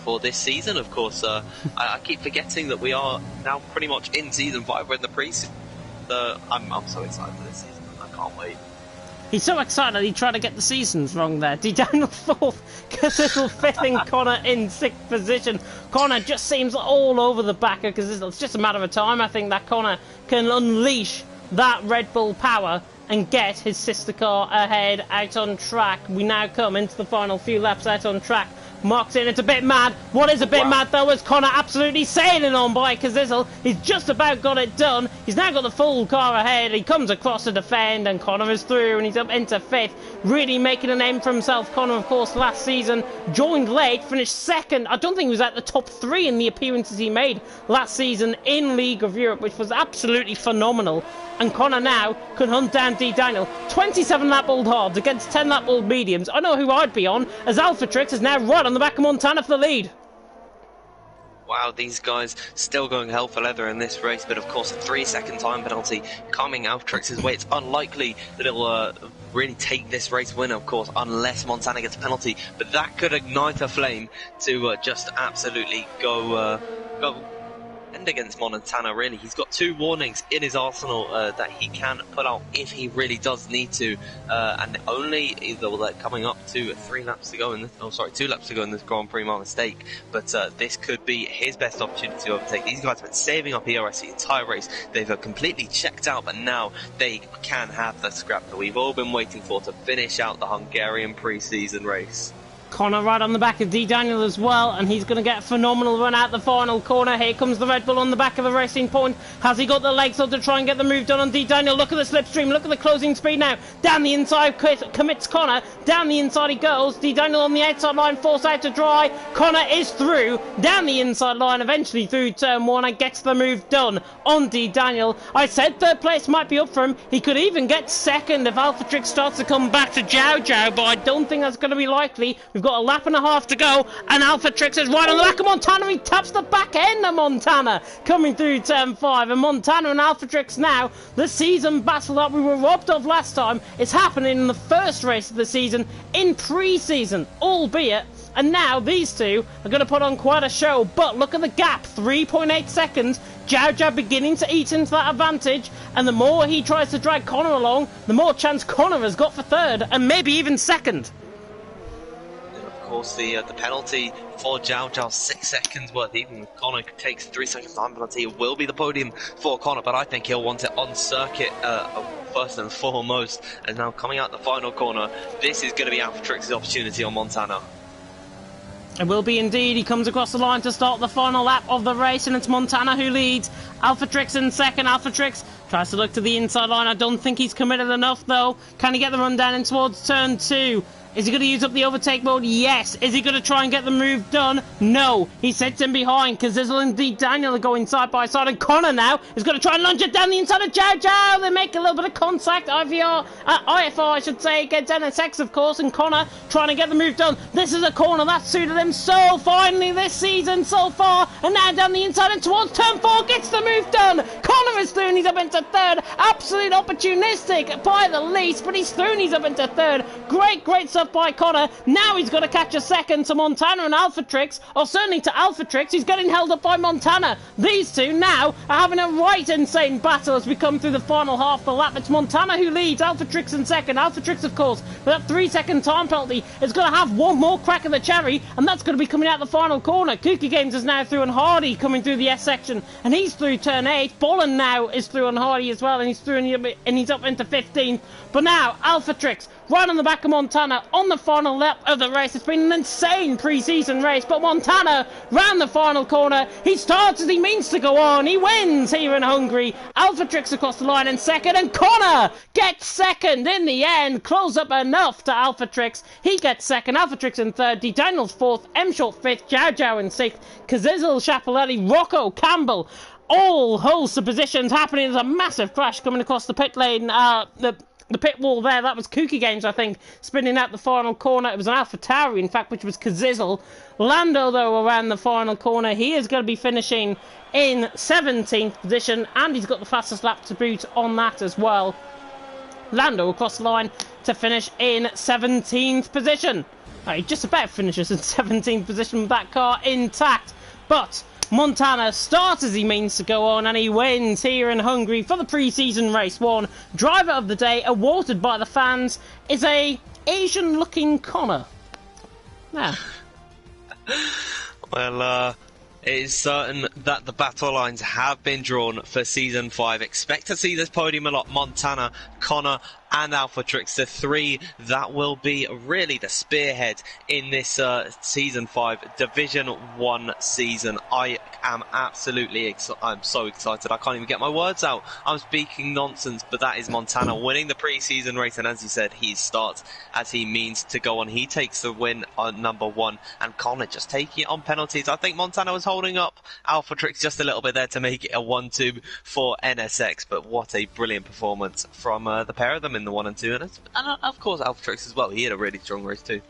for this season. Of course, I keep forgetting that we are now pretty much in season 5. We're in the pre-season. I'm so excited for this season. I can't wait. He's so excited he tried to get the seasons wrong there. Daniel 4th, Kazizzle 5th and Connor in 6th position. Connor just seems all over the back of Kazizzle. It's just a matter of time, I think, that Connor can unleash that Red Bull power and get his sister car ahead out on track. We now come into the final few laps out on track. Marks in, it's a bit mad. What is a bit mad though is Connor absolutely sailing on by Kazizzle. He's just about got it done. He's now got the full car ahead. He comes across to defend, and Connor is through, and he's up into 5th. Really making a name for himself. Connor, of course, last season joined late, finished 2nd. I don't think he was at the top 3 in the appearances he made last season in League of Europe, which was absolutely phenomenal. And Connor now can hunt down Daniel. 27 lap old hards against 10 lap old mediums. I know who I'd be on, as Alphatrix is now right on the back of Montana for the lead. Wow, these guys still going hell for leather in this race, but of course a 3-second time penalty coming Alphatrix's way. It's unlikely that it'll really take this race win, of course, unless Montana gets a penalty, but that could ignite a flame to just absolutely go end against Montana, really. He's got 2 warnings in his arsenal that he can put out if he really does need to, and only either coming up to 2 laps to go in this Grand Prix, my mistake, but this could be his best opportunity to overtake. These guys have been saving up ERS the entire race. They've completely checked out, but now they can have the scrap that we've all been waiting for to finish out the Hungarian pre-season race. Connor right on the back of D. Daniel as well, and he's going to get a phenomenal run out the final corner. Here comes the Red Bull on the back of the Racing Point. Has he got the legs up to try and get the move done on D. Daniel? Look at the slipstream, look at the closing speed now. Down the inside commits Connor, down the inside he goes. D. Daniel on the outside line, forced out to dry. Connor is through, down the inside line, eventually through turn 1 and gets the move done on D. Daniel. I said third place might be up for him. He could even get second if Alpha Trick starts to come back to Jow Jow, but I don't think that's going to be likely. We've got a lap and a half to go, and Alpha Trix is right on the back of Montana. He taps the back end of Montana coming through turn 5, and Montana and Alpha Trix now, the season battle that we were robbed of last time, is happening in the first race of the season in pre-season, albeit. And now these two are going to put on quite a show, but look at the gap, 3.8 seconds. Jow Jow beginning to eat into that advantage, and the more he tries to drag Connor along, the more chance Connor has got for third, and maybe even second. Of course, the penalty for Jow Jow, 6 seconds worth. Even if Connor takes 3 seconds time penalty, it will be the podium for Connor, but I think he'll want it on circuit first and foremost. And now coming out the final corner, this is going to be Alpha Trix's opportunity on Montana. It will be indeed. He comes across the line to start the final lap of the race, and it's Montana who leads. Alpha Trix in second. Alpha Trix tries to look to the inside line. I don't think he's committed enough, though. Can he get the run down in towards turn 2? Is he going to use up the overtake mode? Yes. Is he going to try and get the move done? No. He sits in behind. Kazizzle and D. Daniel are going side by side. And Connor now is going to try and lunge it down the inside of Jow Jow. They make a little bit of contact. IFR, I should say, against NSX, of course. And Connor trying to get the move done. This is a corner that suited him so finely this season so far. And now down the inside and towards turn 4 gets the move done. Connor is through and he's up into third. Absolute opportunistic by the least. But he's through and he's up into third. Great stuff by Connor. Now he's got to catch a second to Montana and Alpha Trix, or certainly to Alpha Trix. He's getting held up by Montana. These two now are having a right insane battle as we come through the final half of the lap. It's Montana who leads, Alpha Trix in second. Alpha Trix, of course, with that 3-second time penalty, is going to have one more crack at the cherry, and that's going to be coming out the final corner. Kooky Games is now through, and Hardy coming through the S section, and he's through turn 8. Bolin now is through on Hardy as well, and he's through and he's up into 15th. But now Alpha Trix right on the back of Montana on the final lap of the race. It's been an insane pre-season race, but Montana round the final corner. He starts as he means to go on. He wins here in Hungary. Alpha Trix across the line in second, and Connor gets second in the end. Close up enough to Alpha Trix. He gets second. Alpha Trix in third. D. Daniels fourth. M Short fifth. Jow Jow in sixth. Kazizzle, Chapelletti, Rocco, Campbell. All hosts of positions happening. There's a massive crash coming across the pit lane. The pit wall there, that was Kooky Games, I think, spinning out the final corner. It was an AlphaTauri, in fact, which was Kazizzle. Lando, though, around the final corner. He is going to be finishing in 17th position, and he's got the fastest lap to boot on that as well. Lando across the line to finish in 17th position. He just about finishes in 17th position with that car intact, but Montana starts as he means to go on, and he wins here in Hungary for the pre-season race 1. Driver of the day, awarded by the fans, is a Asian-looking Connor. Now, well, it is certain that the battle lines have been drawn for Season 5. Expect to see this podium a lot. Montana, Connor, and Alpha Trix, the 3 that will be really the spearhead in this Season 5 Division 1 season. I am absolutely I'm so excited. I can't even get my words out. I'm speaking nonsense, but that is Montana winning the pre-season race, and as you said, he starts as he means to go on. He takes the win on number 1, and Connor just taking it on penalties. I think Montana was holding up Alpha Trix just a little bit there to make it a 1-2 for NSX, but what a brilliant performance from the pair of them in the 1 and 2, and of course Alpha Trix as well. He had a really strong race too.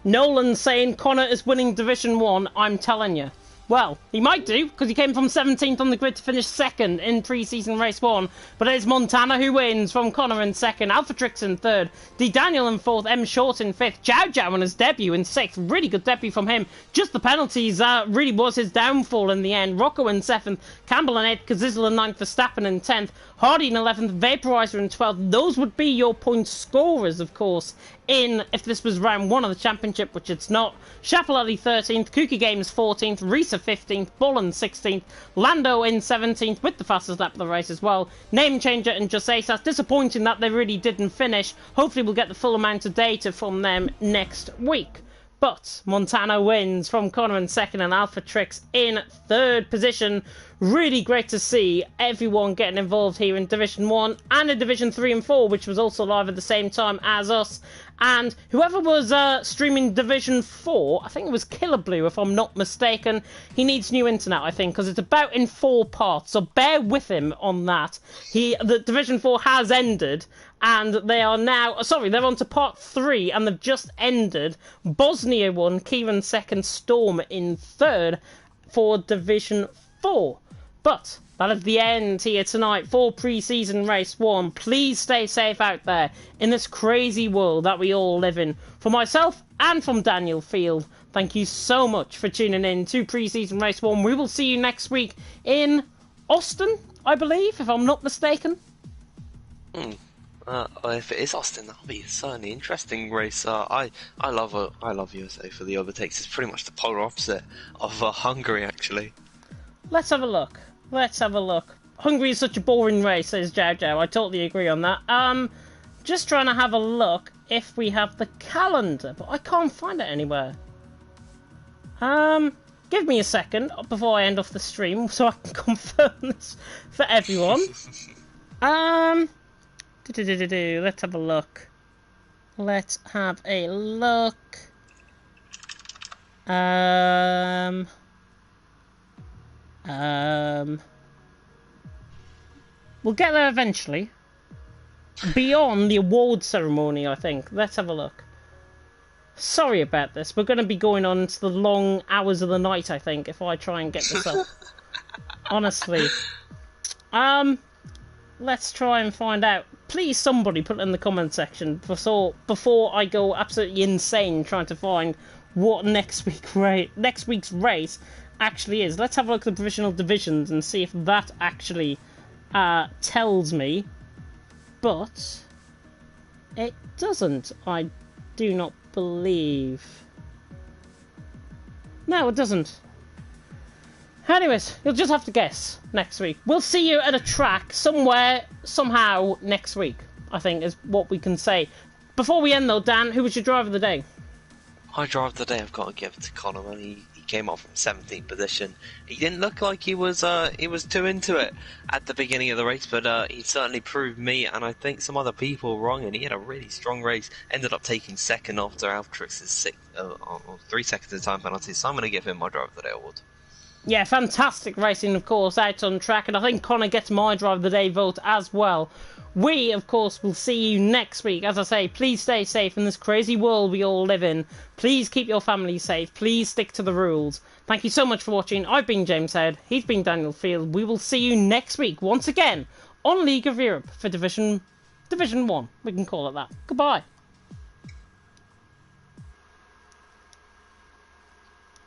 Nolan saying Connor is winning Division 1. I'm telling you, Well, he might do, because he came from 17th on the grid to finish 2nd in pre-season race 1. But it's Montana who wins, from Connor in 2nd, Alphatrix in 3rd, D. Daniel in 4th, M. Short in 5th, Jow Jow on his debut in 6th. Really good debut from him. Just the penalties really was his downfall in the end. Rocco in 7th, Campbell in 8th, Kazizel in 9th, Verstappen in 10th, Hardy in 11th, Vaporizer in 12th. Those would be your point scorers, of course, if this was round 1 of the championship, which it's not. Schiaparelli 13th, Kuki Games 14th, Risa 15th, Bolland 16th, Lando in 17th with the fastest lap of the race as well. Name Changer and Josesas. Disappointing that they really didn't finish. Hopefully we'll get the full amount of data from them next week. But Montana wins from Connor in 2nd and Alphatrix in 3rd position. Really great to see everyone getting involved here in Division 1 and in Division 3 and 4, which was also live at the same time as us. And whoever was streaming Division 4, I think it was Killer Blue, if I'm not mistaken, he needs new internet, I think, because it's about in 4 parts, so bear with him on that. The Division 4 has ended, and they are now... Sorry, they're on to part 3, and they've just ended. Bosnia won, Kieran 2nd, Storm in 3rd for Division 4. But that is the end here tonight for pre-season race 1. Please stay safe out there in this crazy world that we all live in. For myself and from Daniel Field, thank you so much for tuning in to pre-season race 1. We will see you next week in Austin, I believe, if I'm not mistaken. If it is Austin, that'll be certainly an interesting race. I love USA for the overtakes. It's pretty much the polar opposite of Hungary, actually. Let's have a look. Hungary is such a boring race, says Jow Jow. I totally agree on that. Just trying to have a look if we have the calendar, but I can't find it anywhere. Give me a second before I end off the stream so I can confirm this for everyone. Let's have a look. We'll get there eventually. Beyond the award ceremony, I think. Let's have a look. Sorry about this. We're going to be going on into the long hours of the night, I think, if I try and get this up. Honestly. Let's try and find out. Please, somebody put it in the comment section before I go absolutely insane trying to find what next week's race actually is. Let's have a look at the provisional divisions and see if that actually tells me. But it doesn't, I do not believe. No, it doesn't. Anyways, you'll just have to guess next week. We'll see you at a track somewhere, somehow, next week, I think, is what we can say. Before we end, though, Dan, who was your driver of the day? My driver of the day, I've got to give it to Connor, man. He came off from 17th position. He didn't look like he was too into it at the beginning of the race, but he certainly proved me and I think some other people wrong, and he had a really strong race. Ended up taking 2nd after Alphatrix's 3 seconds of time penalty, so I'm going to give him my driver of the day award. Yeah, fantastic racing, of course, out on track, and I think Connor gets my driver of the day vote as well. We, of course, will see you next week. As I say, please stay safe in this crazy world we all live in. Please keep your family safe. Please stick to the rules. Thank you so much for watching. I've been James Head. He's been Daniel Field. We will see you next week, once again, on League of Europe for Division 1. We can call it that. Goodbye.